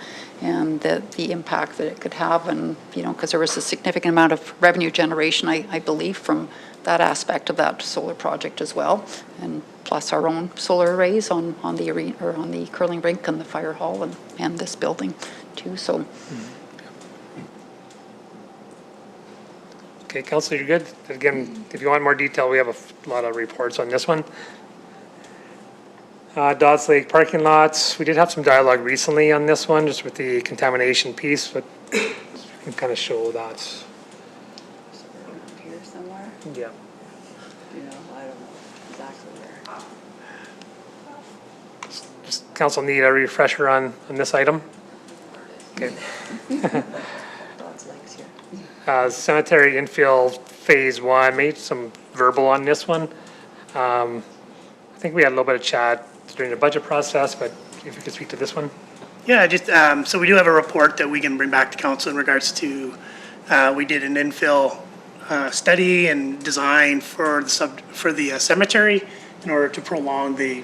the impact that it could have. And, you know, because there was a significant amount of revenue generation, I believe, from that aspect of that solar project as well, and plus our own solar arrays on the arena, or on the curling rink and the fire hall and this building too. So. Okay, Councillor, you're good? Again, if you want more detail, we have a lot of reports on this one. Dodds Lake parking lots, we did have some dialogue recently on this one, just with the contamination piece, but we can kind of show that. Here somewhere? Yeah. You know, I don't know exactly where. Just council need a refresher on this item? Okay. Dodds Lake's here. Cemetery infill phase 1, made some verbal on this one. I think we had a little bit of chat during the budget process, but if you could speak to this one. Yeah, just, so we do have a report that we can bring back to council in regards to, we did an infill study and design for the cemetery in order to prolong the,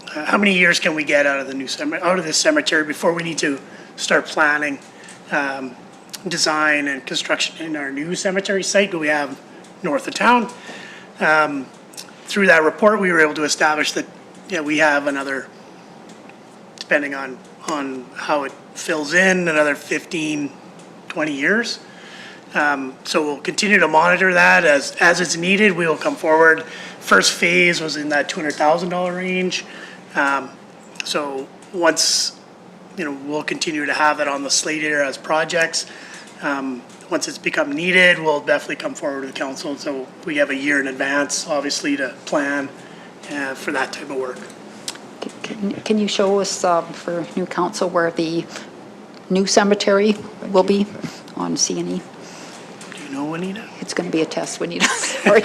how many years can we get out of the new out of this cemetery before we need to start planning design and construction in our new cemetery site that we have north of town. Through that report, we were able to establish that, yeah, we have another, depending on how it fills in, another 15, 20 years. So we'll continue to monitor that as it's needed. We will come forward. First phase was in that $200,000 range. So once, you know, we'll continue to have it on the slate here as projects. Once it's become needed, we'll definitely come forward to the council. So we have a year in advance, obviously, to plan for that type of work. Can you show us for new council where the new cemetery will be on C&E? Do you know, Anita? It's going to be a test, Juanita. Sorry.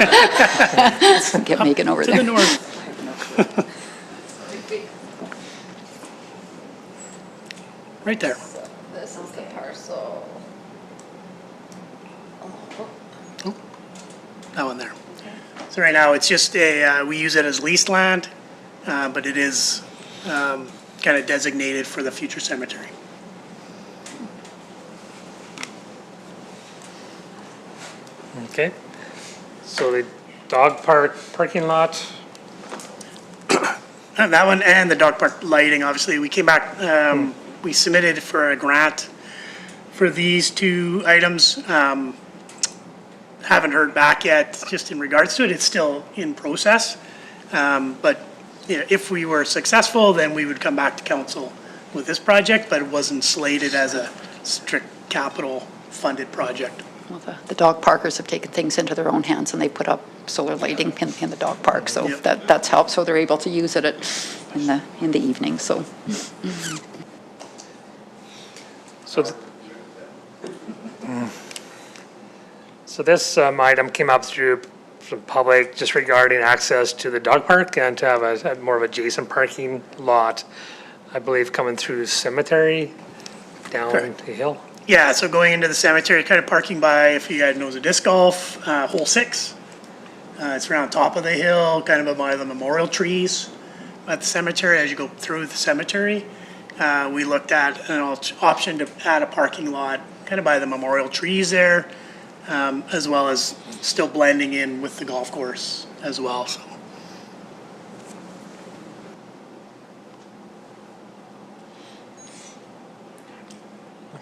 Get Megan over To there. the north. Right there. This is the parcel. That one there. So right now, it's just we use it as leased land, but it is kind of designated for the future cemetery. Okay. So the dog park parking lot, That one and the dog park lighting, obviously, we came back, we submitted for a grant for these two items. Haven't heard back yet, just in regards to it, it's still in process. But, you know, if we were successful, then we would come back to council with this project, but it wasn't slated as a strict capital funded project. Well, the dog parkers have taken things into their own hands, and they put up solar lighting in the dog park, so Yep. that's helped. So they're able to use it in the evening. So so this item came up through the public just regarding access to the dog park and to have a more of adjacent parking lot, I believe, coming through cemetery down Correct. the hill. Yeah, so going into the cemetery, kind of parking by, if you guys knows a disc golf, hole 6. It's around top of the hill, kind of by the memorial trees at the cemetery. As you go through the cemetery, we looked at an option to add a parking lot kind of by the memorial trees there, as well as still blending in with the golf course as well, so.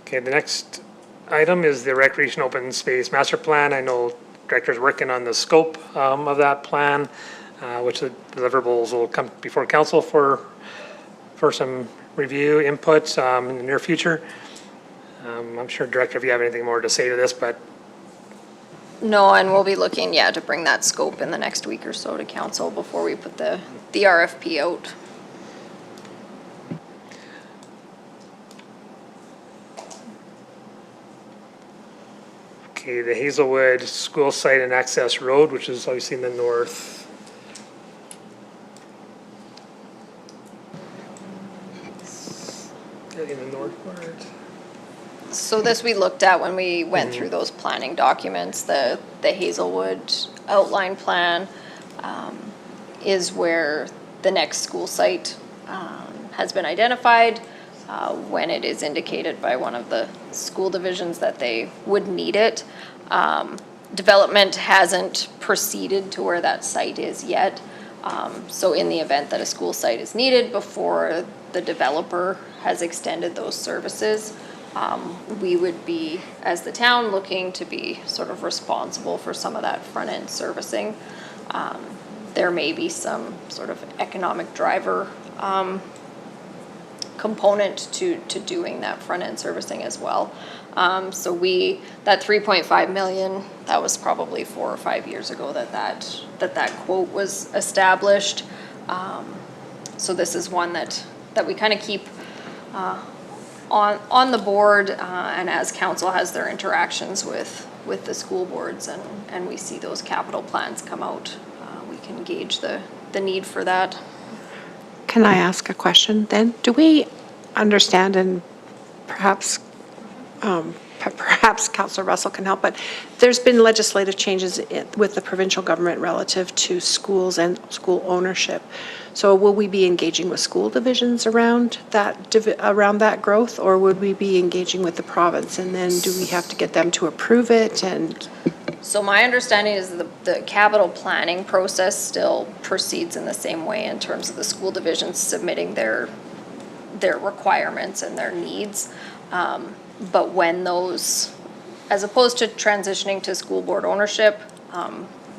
Okay, the next item is the Recreation Open Space Master Plan. I know Director's working on the scope of that plan, which the deliverables will come before council for some review, input in the near future. I'm sure, Director, if you have anything more to say to this, but No, and we'll be looking, yeah, to bring that scope in the next week or so to council before we put the RFP out. okay, the Hazelwood School Site and Access Road, which is obviously in the north. In the north part. So this we looked at when we went through those planning documents, the Hazelwood outline plan is where the next school site has been identified when it is indicated by one of the school divisions that they would need it. Development hasn't proceeded to where that site is yet. So in the event that a school site is needed before the developer has extended those services, we would be, as the town, looking to be sort of responsible for some of that front-end servicing. There may be some sort of economic driver component to doing that front-end servicing as well. So that 3.5 million, that was probably 4 or 5 years ago that quote was established. So this is one that we kind of keep on the board, and as council has their interactions with the school boards and we see those capital plans come out, we can gauge the need for that. Can I ask a question then? Do we understand, and perhaps Councillor Russell can help, but there's been legislative changes with the provincial government relative to schools and school ownership. So will we be engaging with school divisions around that growth, or would we be engaging with the province, and then do we have to get them to approve it? And So my understanding is the capital planning process still proceeds in the same way in terms of the school divisions submitting their requirements and their needs. But when those, as opposed to transitioning to school board ownership,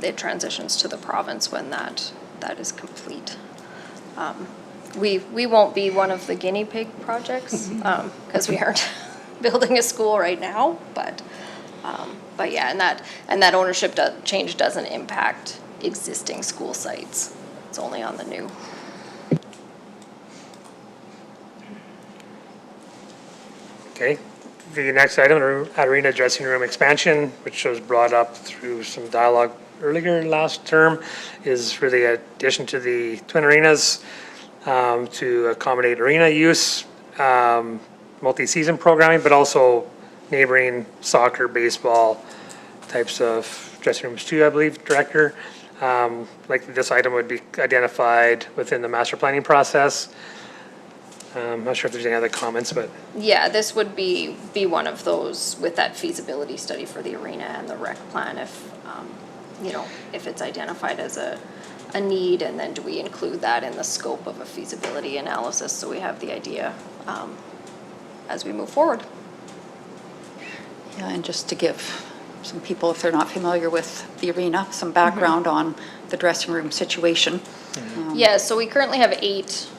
it transitions to the province when that is complete. We won't be one of the guinea pig projects because we aren't building a school right now, but yeah, and that ownership change doesn't impact existing school sites. It's only on the new. Okay, the next item, arena dressing room expansion, which was brought up through some dialogue earlier last term, is for the addition to the twin arenas to accommodate arena use, multi-season programming, but also neighboring soccer, baseball types of dressing rooms too, I believe, Director. Like this item would be identified within the master planning process. I'm not sure if there's any other comments, but. Yeah, this would be one of those with that feasibility study for the arena and the rec plan if, if it's identified as a need, and then do we include that in the scope of a feasibility analysis so we have the idea as we move forward. Yeah, and just to give some people, if they're not familiar with the arena, some background on the dressing room situation. Yeah, so we currently have eight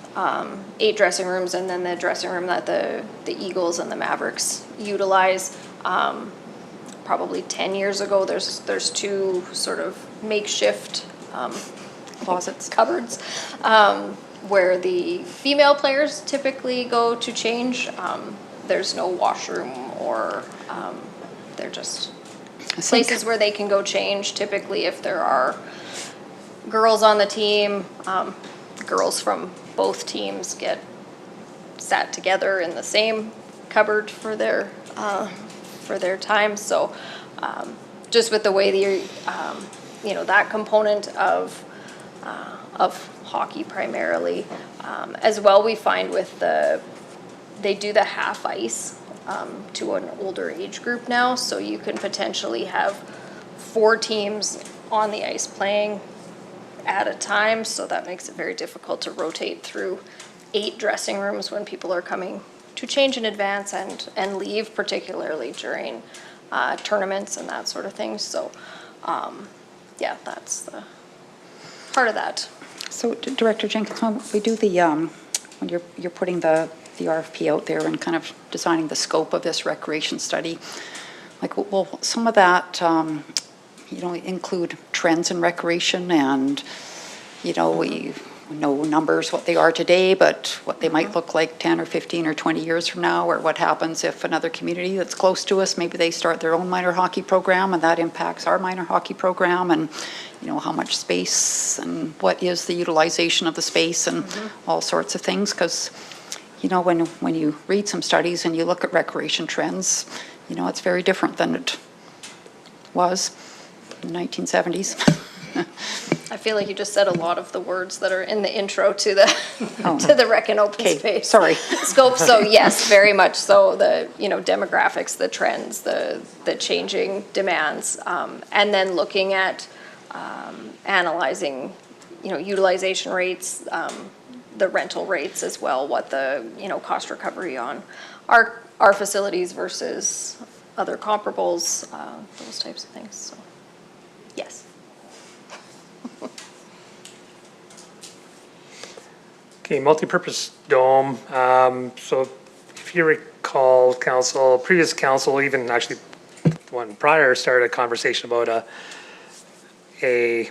dressing rooms, and then the dressing room that the Eagles and the Mavericks utilize. Probably 10 years ago, there's two sort of makeshift Closets. cupboards where the female players typically go to change. There's no washroom, or they're just places where they can go change. Typically, if there are girls on the team, girls from both teams get sat together in the same cupboard for their time. So just with the way that component of hockey primarily, as well, we find with they do the half ice to an older age group now, so you can potentially have 4 teams on the ice playing at a time, so that makes it very difficult to rotate through 8 dressing rooms when people are coming to change in advance and leave, particularly during tournaments and that sort of thing. So yeah, that's the part of that. So Director Jenkins, when we do when you're putting the the RFP out there and kind of designing the scope of this recreation study, like, will some of that, include trends in recreation and, we know numbers, what they are today, but what they might look like 10 or 15 or 20 years from now, or what happens if another community that's close to us, maybe they start their own minor hockey program and that impacts our minor hockey program, and how much space and what is the utilization of the space and all sorts of things. Because when you read some studies and you look at recreation trends, it's very different than it was in the 1970s. I feel like you just said a lot of the words that are in the intro to the to the rec and open space. Sorry. Scope. So yes, very much so. The demographics, the trends, the changing demands, and then looking at analyzing utilization rates, the rental rates as well. What the cost recovery on our facilities versus other comparables, those types of things. So yes. Okay, multipurpose dome. So if you recall, previous council, even actually one prior, started a conversation about a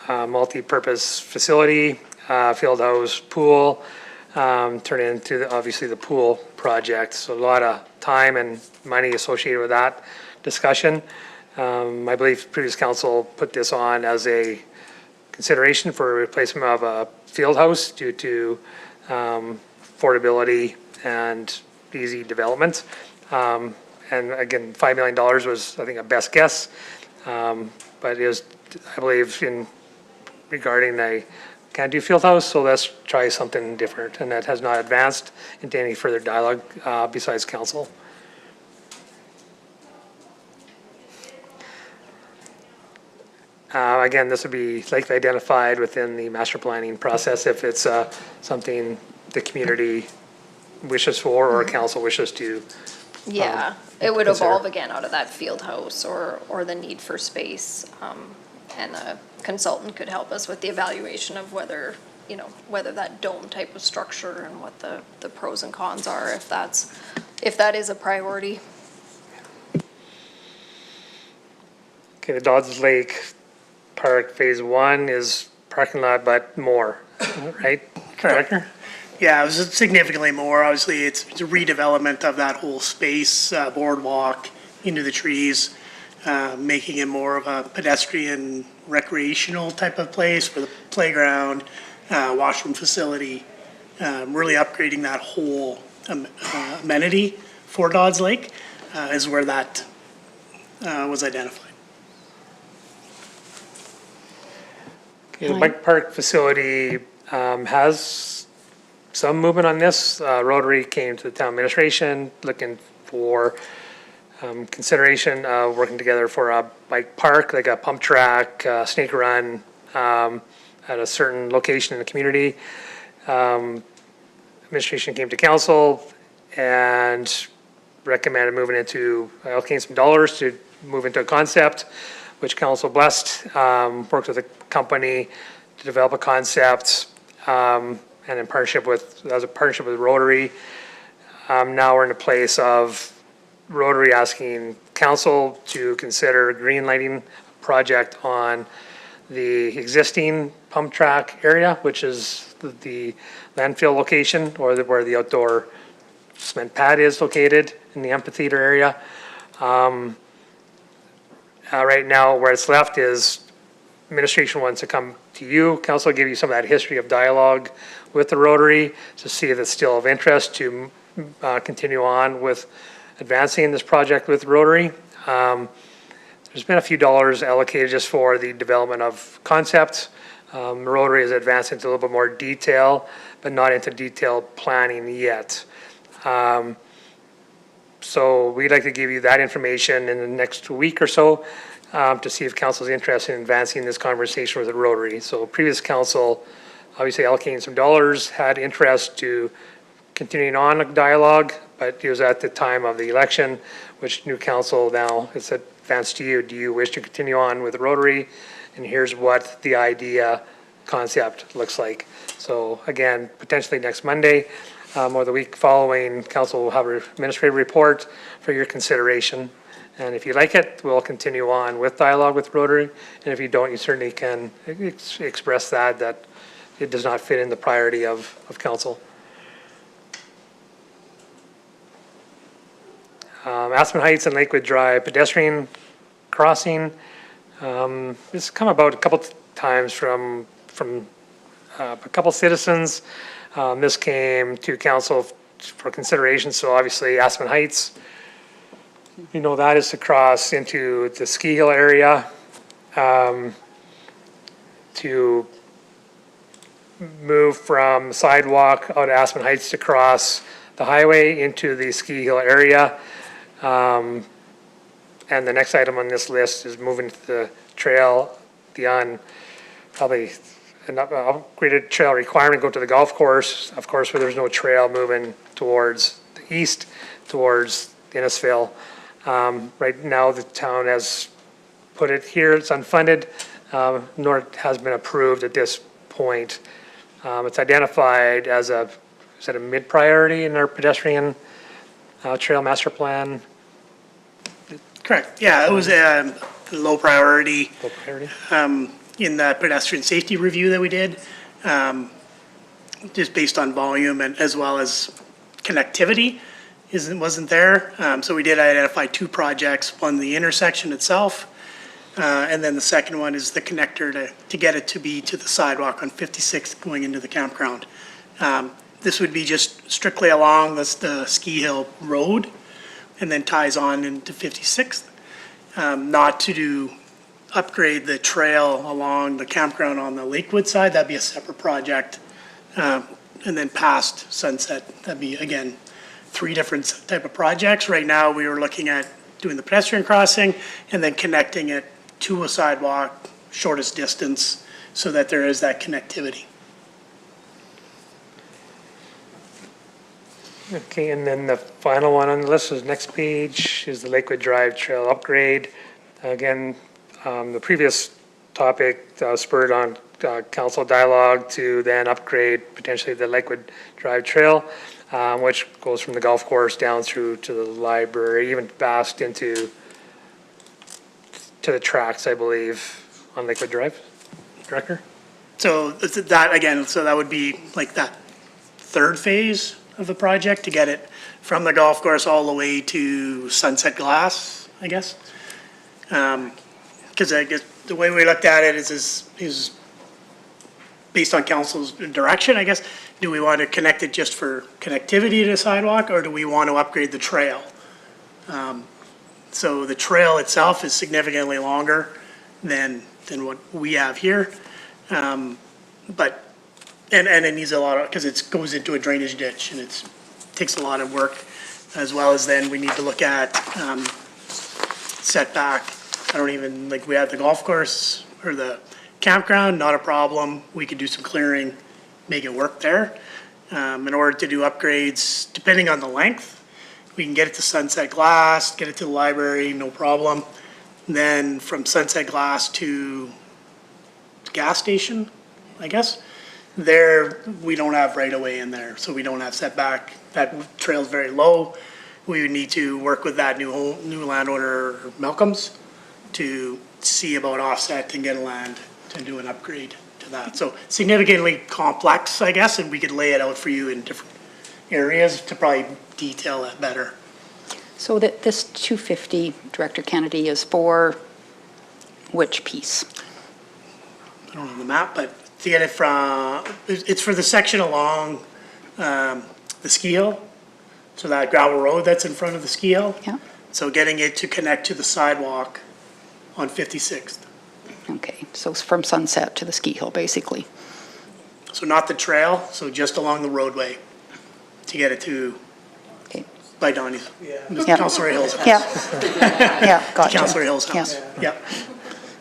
multi-purpose facility, field house, pool, turned into obviously the pool project. So a lot of time and money associated with that discussion. I believe previous council put this on as a consideration for replacement of a field house due to affordability and easy development. And again, $5 million was, I think, a best guess. But it is, I believe, regarding a can-do field house, so let's try something different. And that has not advanced into any further dialogue besides council. Again, this would be likely identified within the master planning process if it's something the community wishes for or council wishes to. Yeah, it would consider. evolve again out of that field house or the need for space. And a consultant could help us with the evaluation of whether that dome type of structure and what the pros and cons are, if that is a priority. Okay, the Dodds Lake Park Phase 1 is parking lot, but more, right? Director? Yeah, it was significantly more. Obviously, it's a redevelopment of that whole space, boardwalk into the trees, making it more of a pedestrian recreational type of place for the playground, washroom facility, really upgrading that whole amenity for Dodds Lake is where that was identified. Okay, the bike park facility has some movement on this. Rotary came to the town administration looking for consideration of working together for a bike park, like a pump track, snake run at a certain location in the community. Administration came to council and recommended moving into, allocating some dollars to move into a concept, which council blessed, worked with a company to develop a concept, and in partnership with, that was a partnership with Rotary. Now we're in a place of Rotary asking council to consider a green lighting project on the existing pump track area, which is the landfill location, or where the outdoor cement pad is located in the amphitheater area. Right now, where it's left is administration wants to come to you. Council will give you some of that history of dialogue with the Rotary to see if it's still of interest to continue on with advancing this project with Rotary. There's been a few dollars allocated just for the development of concepts. Rotary has advanced into a little bit more detail, but not into detailed planning yet. So we'd like to give you that information in the next week or so to see if council is interested in advancing this conversation with the Rotary. So previous council, obviously allocating some dollars, had interest to continuing on a dialogue, but it was at the time of the election, which new council now it's advanced to you. Do you wish to continue on with the Rotary? And here's what the idea concept looks like. So again, potentially next Monday, or the week following, council will have an administrative report for your consideration. And if you like it, we'll continue on with dialogue with Rotary. And if you don't, you certainly can express that it does not fit in the priority of council. Aspen Heights and Lakewood Drive pedestrian crossing. It's come about a couple times from a couple citizens. This came to council for consideration, so obviously Aspen Heights, you know, that is to cross into the Ski Hill area, to move from sidewalk out to Aspen Heights to cross the highway into the Ski Hill area. And the next item on this list is moving to the trail beyond probably an upgraded trail requirement, go to the golf course, of course, where there's no trail moving towards the east, towards Innisfail. Right now, the town has put it here, it's unfunded, nor has been approved at this point. It's identified as is that a mid-priority in our pedestrian trail master plan? Correct, yeah, it was a low priority. Low priority? In the pedestrian safety review that we did, just based on volume and as well as connectivity wasn't there. So we did identify 2 projects, one the intersection itself, and then the second one is the connector to get it to be to the sidewalk on 56th going into the campground. This would be just strictly along the Ski Hill Road and then ties on into 56th, not to upgrade the trail along the campground on the Lakewood side. That'd be a separate project. And then past Sunset, that'd be, again, 3 different type of projects. Right now, we were looking at doing the pedestrian crossing and then connecting it to a sidewalk, shortest distance, so that there is that connectivity. Okay, and then the final one on the list is next page is the Lakewood Drive Trail upgrade. Again, the previous topic spurred on council dialogue to then upgrade potentially the Lakewood Drive Trail, which goes from the golf course down through to the library, even past into the tracks, I believe, on Lakewood Drive. Director? So that, again, so that would be like that 3rd phase of the project to get it from the golf course all the way to Sunset Glass, I guess. Because I guess the way we looked at it is based on council's direction, I guess. Do we want to connect it just for connectivity to the sidewalk, or do we want to upgrade the trail? So the trail itself is significantly longer than what we have here. But it needs a lot of, because it goes into a drainage ditch and it takes a lot of work, as well as then we need to look at setback. I don't even, like, we have the golf course or the campground, not a problem. We could do some clearing, make it work there. In order to do upgrades, depending on the length, we can get it to Sunset Glass, get it to the library, no problem. Then from Sunset Glass to the gas station, I guess. There, we don't have right of way in there, so we don't have setback. That trail's very low. We would need to work with that new landowner, Malcolm's, to see about offset and get a land to do an upgrade to that. So significantly complex, I guess, and we could lay it out for you in different areas to probably detail that better. So that this 250, Director Kennedy, is for which piece? I don't have the map, but to get it from, it's for the section along the Ski Hill. So that gravel road that's in front of the Ski Hill. Yeah. So getting it to connect to the sidewalk on 56th. Okay, so it's from Sunset to the Ski Hill, basically. So not the trail, so just along the roadway to get it to, Okay. by Donnie's, Yeah. Councillor Hill's house. Yeah, yeah, gotcha. Councillor Hill's house, Yeah. yep.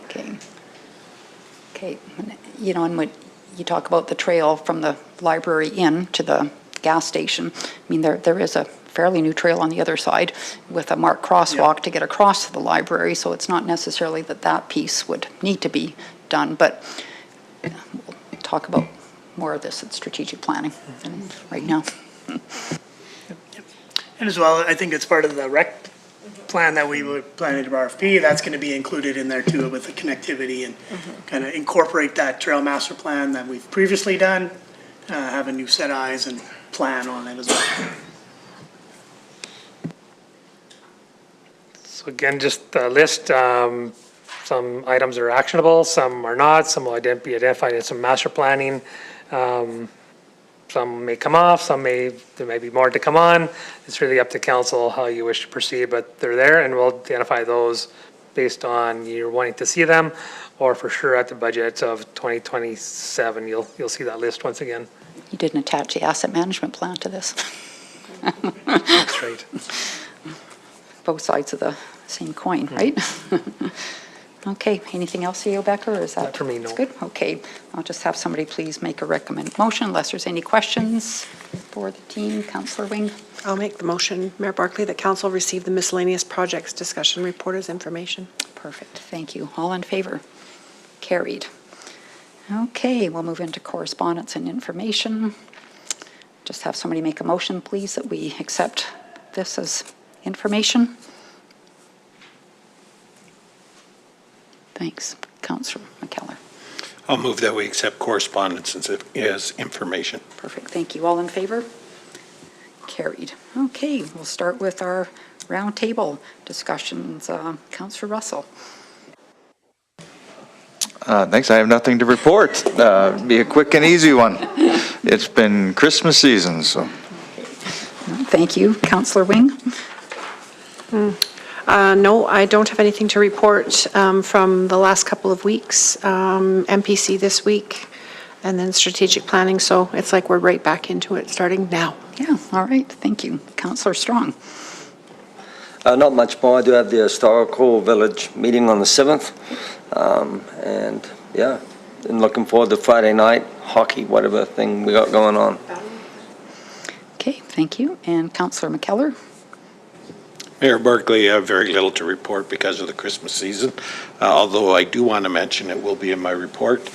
Okay. Okay, you know, and when you talk about the trail from the library in to the gas station, I mean, there is a fairly new trail on the other side with a marked crosswalk to get across to the library, so it's not necessarily that piece would need to be done, but we'll talk about more of this at strategic planning right now. And as well, I think it's part of the rec plan that we would plan into RFP, that's going to be included in there too with the connectivity and kind of incorporate that trail master plan that we've previously done, have a new set eyes and plan on it as well. So again, just a list, some items are actionable, some are not, some will be identified in some master planning. Some may come off, there may be more to come on. It's really up to council how you wish to proceed, but they're there and we'll identify those based on you wanting to see them, or for sure at the budget of 2027, you'll see that list once again. You didn't attach the asset management plan to this. That's right. Both sides of the same coin, right? Okay, anything else, CEO Becker, or is that? Not for me, no. That's good, okay. I'll just have somebody please make a recommend motion unless there's any questions for the team. Councillor Wing? I'll make the motion, Mayor Barclay, that council receive the miscellaneous projects discussion report as information. Perfect, thank you. All in favor? Carried. Okay, we'll move into correspondence and information. Just have somebody make a motion, please, that we accept this as information. Thanks. Councillor McKellar. I'll move that we accept correspondence as information. Perfect, thank you. All in favor? Carried. Okay, we'll start with our roundtable discussions. Councillor Russell. Thanks, I have nothing to report. Be a quick and easy one. It's been Christmas season, so. Thank you. Councillor Wing? No, I don't have anything to report from the last couple of weeks. MPC this week, and then strategic planning, so it's like we're right back into it, starting now. Yeah, all right, thank you. Councillor Strong? Not much more. I do have the historical village meeting on the 7th. And yeah, and looking forward to Friday night hockey, whatever thing we got going on. Okay, thank you. And Councillor McKellar? Mayor Barclay, I have very little to report because of the Christmas season, although I do want to mention, it will be in my report,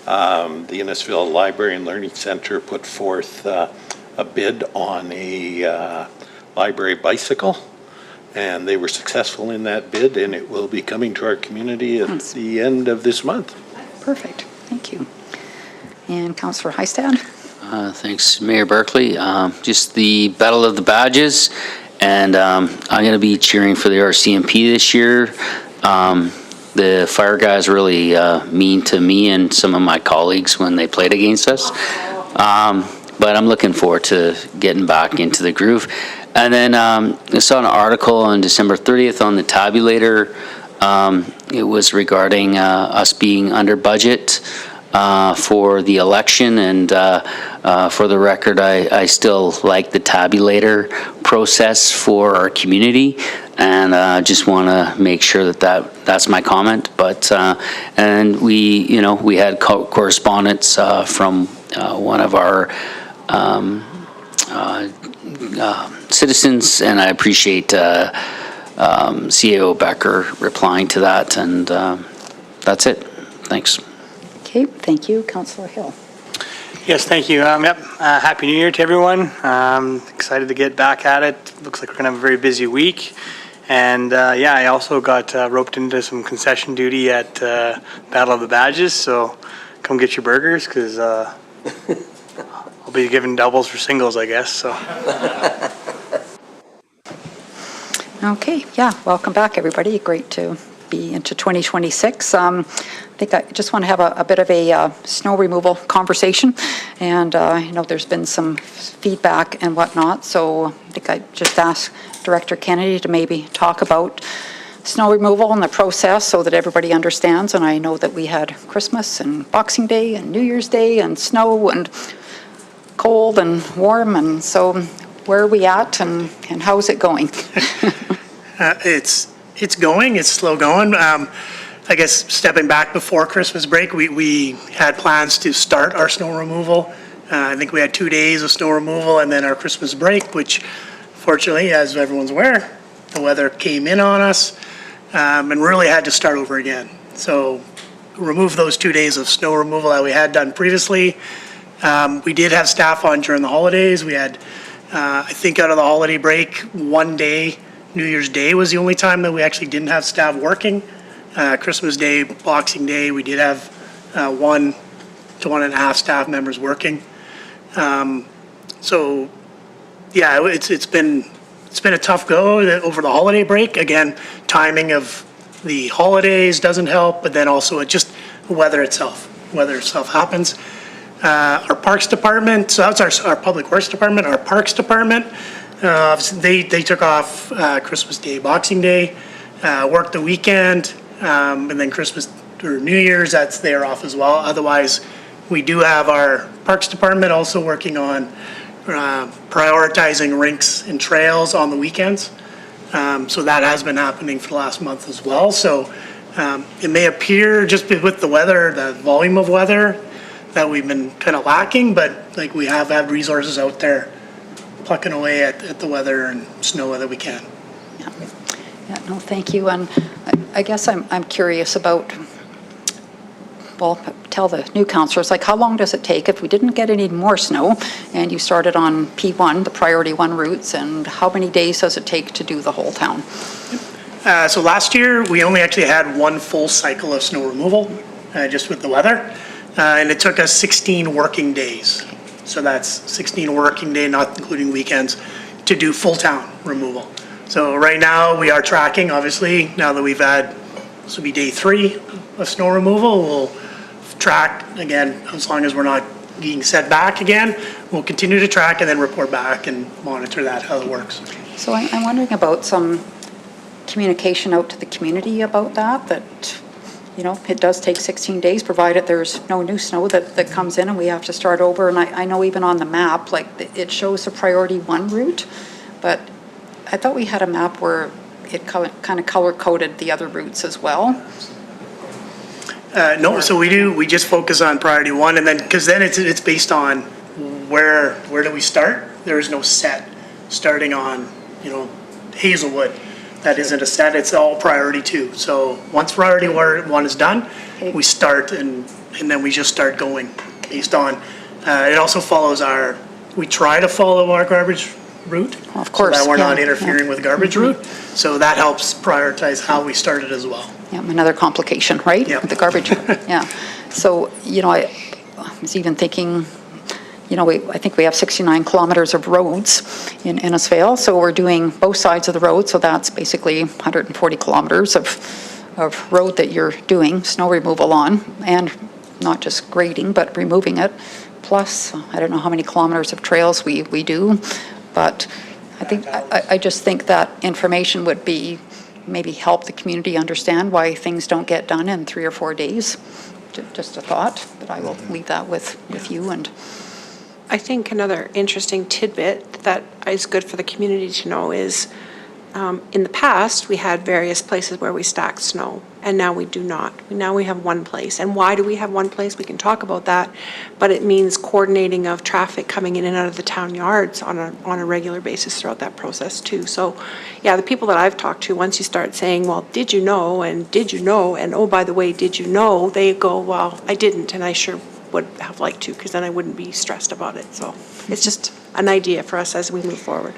the Innisfail Library and Learning Center put forth a bid on a library bicycle, and they were successful in that bid, and it will be coming to our community at the end of this month. Perfect, thank you. And Councillor Heistad? Thanks, Mayor Barclay. Just the Battle of the Badges, and I'm going to be cheering for the RCMP this year. The fire guys really mean to me and some of my colleagues when they played against us. But I'm looking forward to getting back into the groove. And then I saw an article on December 30th on the tabulator. It was regarding us being under budget for the election, and for the record, I still like the tabulator process for our community, and just want to make sure that's my comment. But and we had correspondence from one of our citizens, and I appreciate CAO Becker replying to that, and that's it. Thanks. Okay, thank you. Councillor Hill? Yes, thank you. Happy New Year to everyone. Excited to get back at it. Looks like we're going to have a very busy week. And yeah, I also got roped into some concession duty at Battle of the Badges, so come get your burgers, because I'll be giving doubles for singles, I guess. So. Okay, yeah, welcome back, everybody. Great to be into 2026. I think I just want to have a bit of a snow removal conversation, and I know there's been some feedback and whatnot, so I think I just asked Director Kennedy to maybe talk about snow removal and the process so that everybody understands. And I know that we had Christmas and Boxing Day and New Year's Day and snow and cold and warm, and so where are we at, and how's it going? It's going, it's slow going. I guess stepping back before Christmas break, we had plans to start our snow removal. I think we had 2 days of snow removal and then our Christmas break, which fortunately, as everyone's aware, the weather came in on us and really had to start over again. So remove those 2 days of snow removal that we had done previously. We did have staff on during the holidays. We had I think out of the holiday break, one day, New Year's Day was the only time that we actually didn't have staff working. Christmas Day, Boxing Day, we did have 1 to 1.5 staff members working. So, yeah, it's been a tough go over the holiday break. Again, timing of the holidays doesn't help, but then also it just weather itself happens. Our Parks Department, so that's our Public Works Department, our Parks Department, they took off Christmas Day, Boxing Day, worked the weekend, and then Christmas or New Year's, they're off as well. Otherwise, we do have our Parks Department also working on prioritizing rinks and trails on the weekends. So that has been happening for the last month as well. So it may appear just with the weather, the volume of weather, that we've been kind of lacking, but like we have had resources out there plucking away at the weather and snow that we can. Yeah, no, thank you. And I guess I'm curious about, well, tell the new councillors, like how long does it take if we didn't get any more snow and you started on P1, the priority 1 routes, and how many days does it take to do the whole town? So last year, we only actually had 1 full cycle of snow removal, just with the weather. And it took us 16 working days. So that's 16 working days, not including weekends, to do full town removal. So right now we are tracking, obviously, now that we've had, this will be day 3 of snow removal. We'll track again, as long as we're not being set back again, we'll continue to track and then report back and monitor that, how it works. So I'm wondering about some communication out to the community about that, you know, it does take 16 days, provided there's no new snow that comes in and we have to start over. And I know even on the map, like it shows the priority 1 route, but I thought we had a map where it kind of color-coded the other routes as well. No, so we just focus on priority 1, and then, because then it's based on where do we start? There is no set starting on, you know, Hazelwood. That isn't a set, it's all priority 2. So once priority 1 is done, we start and then we just start going based on, it also follows we try to follow our garbage route. Of course, so that we're not yeah, interfering with garbage route. So that helps prioritize how we started as well. Yeah, another complication, right? Yeah. The garbage, yeah. So, you know, I was even thinking, you know, I think we have 69 kilometers of roads in Innisfail, so we're doing both sides of the road, so that's basically 140 kilometers of road that you're doing snow removal on, and not just grading, but removing it. Plus, I don't know how many kilometers of trails we do, but I just think that information would be, maybe help the community understand why things don't get done in 3 or 4 days. Just a thought, but I will leave that with you. And I think another interesting tidbit that is good for the community to know is in the past, we had various places where we stacked snow, and now we do not. Now we have one place. And why do we have one place? We can talk about that, but it means coordinating of traffic coming in and out of the town yards on a regular basis throughout that process too. So, yeah, the people that I've talked to, once you start saying, well, did you know, and did you know, and oh, by the way, did you know, they go, well, I didn't, and I sure would have liked to, because then I wouldn't be stressed about it. So it's just an idea for us as we move forward.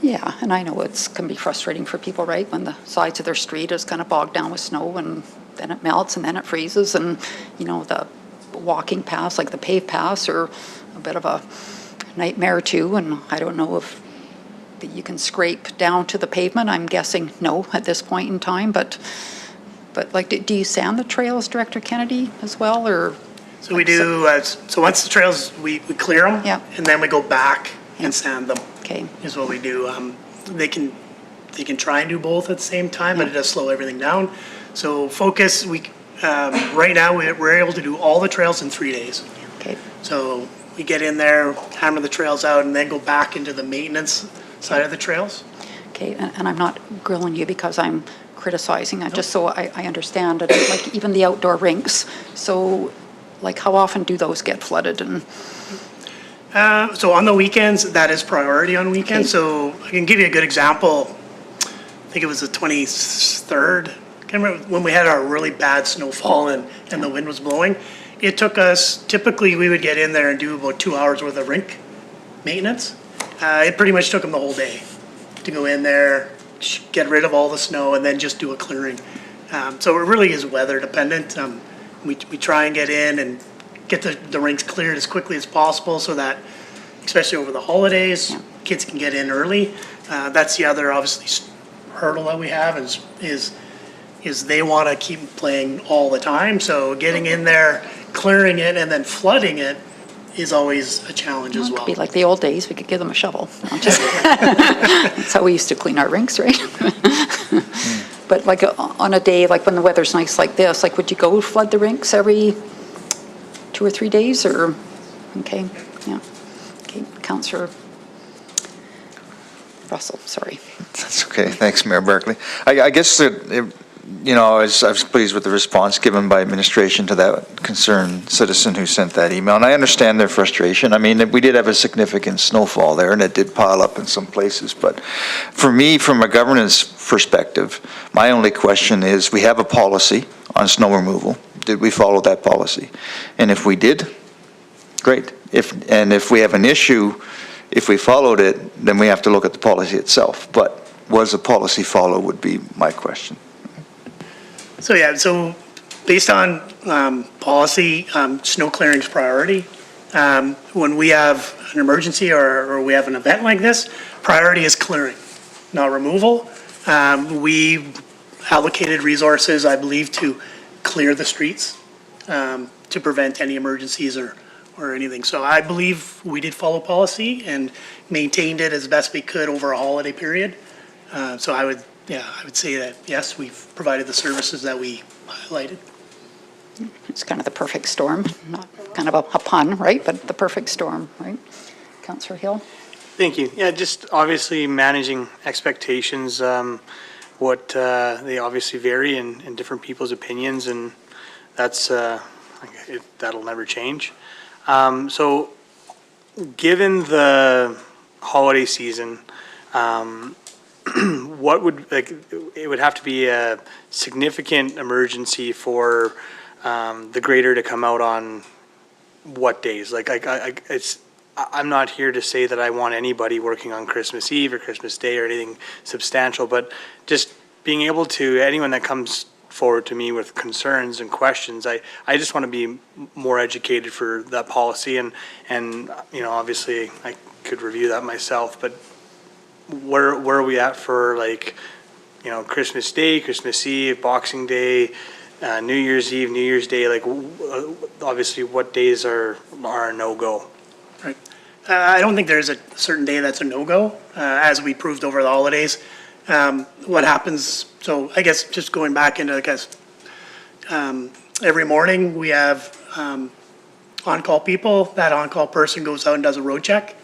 yeah, and I know it can be frustrating for people, right, when the sides of their street is kind of bogged down with snow and then it melts and then it freezes, and, you know, the walking paths, like the paved paths, are a bit of a nightmare too, and I don't know if you can scrape down to the pavement. I'm guessing no at this point in time, but like, do you sand the trails, Director Kennedy, as well, or? So we do, so once the trails, we clear them. Yeah. And then we go back and sand them. Okay. Is what we do. They can try and do both at the same time, but it does slow everything down. So focus, right now, we're able to do all the trails in 3 days. Okay. So we get in there, hammer the trails out, and then go back into the maintenance side of the trails. Okay, and I'm not grilling you because I'm criticizing, just so I understand it, like even the outdoor rinks. So, like, how often do those get flooded? And so on the weekends, that is priority on weekends. Okay. So I can give you a good example. I think it was the 23rd. I can't remember when we had our really bad snowfall and the wind was blowing. It took us, typically we would get in there and do about 2 hours worth of rink maintenance. It pretty much took them the whole day to go in there, get rid of all the snow, and then just do a clearing. So it really is weather dependent. We try and get in and get the rinks cleared as quickly as possible so that, especially over the holidays, kids can get in early. That's the other, obviously, hurdle that we have is they want to keep playing all the time. So getting in there, clearing it, and then flooding it is always a challenge as It well. could be like the old days, we could give them a shovel. No, just- That's how we used to clean our rinks, right? But like on a day, like when the weather's nice like this, like would you go flood the rinks every 2 or 3 days or, okay, yeah. Okay, Councillor Russell, sorry. That's okay. Thanks, Mayor Barclay. I guess that, I was pleased with the response given by administration to that concerned citizen who sent that email. And I understand their frustration. I mean, we did have a significant snowfall there and it did pile up in some places. But for me, from a governance perspective, my only question is, we have a policy on snow removal. Did we follow that policy? And if we did, great. If we have an issue, if we followed it, then we have to look at the policy itself. But was the policy followed would be my question. So based on policy, snow clearing's priority. When we have an emergency or we have an event like this, priority is clearing, not removal. We allocated resources, I believe, to clear the streets to prevent any emergencies or anything. So I believe we did follow policy and maintained it as best we could over a holiday period. So I would say that, yes, we've provided the services that we highlighted. It's kind of the perfect storm, not kind of a pun, right? But the perfect storm, right? Councillor Hill? Thank you. Yeah, just obviously managing expectations, they obviously vary in different people's opinions, and that's, that'll never change. So given the holiday season, what would, it would have to be a significant emergency for the grader to come out on what days? I'm not here to say that I want anybody working on Christmas Eve or Christmas Day or anything substantial, but just being able to, anyone that comes forward to me with concerns and questions, I just want to be more educated for that policy, and obviously I could review that myself, but where are we at for Christmas Day, Christmas Eve, Boxing Day, New Year's Eve, New Year's Day, obviously what days are a no-go? Right. I don't think there's a certain day that's a no-go, as we proved over the holidays. What happens, so I guess just going back into, every morning we have on-call people. That on-call person goes out and does a road check.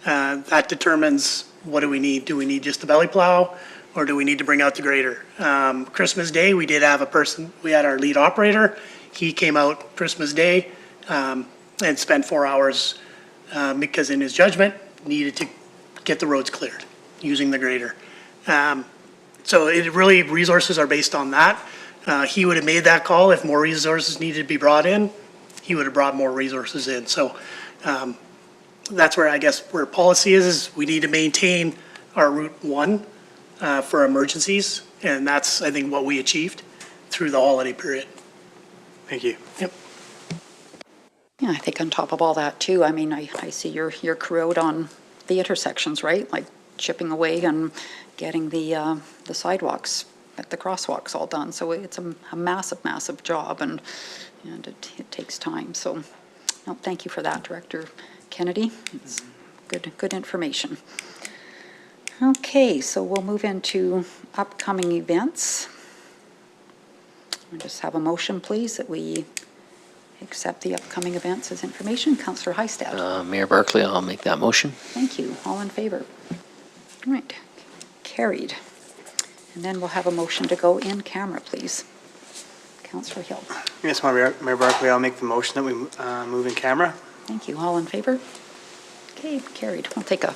That determines what do we need. Do we need just the belly plow, or do we need to bring out the grader? Christmas Day, we did have a person, we had our lead operator. He came out Christmas Day and spent 4 hours because in his judgment, needed to get the roads cleared using the grader. So it really, resources are based on that. He would have made that call if more resources needed to be brought in. He would have brought more resources in. So that's where I guess where policy is we need to maintain our Route 1 for emergencies. And that's, I think, what we achieved through the holiday period. Thank you. Yep. Yeah, I think on top of all that too, I mean, I see your crew out on the intersections, right? Like chipping away and getting the sidewalks, the crosswalks all done. So it's a massive, massive job, and it takes time. So no, thank you for that, Director Kennedy. It's good information. Okay, so we'll move into upcoming events. I'll just have a motion, please, that we accept the upcoming events as information. Councillor Heistad. Mayor Barclay, I'll make that motion. Thank you. All in favor? All right. Carried. And then we'll have a motion to go in camera, please. Councillor Hill. Yes, Mayor Barclay, I'll make the motion that we move in camera. Thank you. All in favor? Okay, carried. We'll take a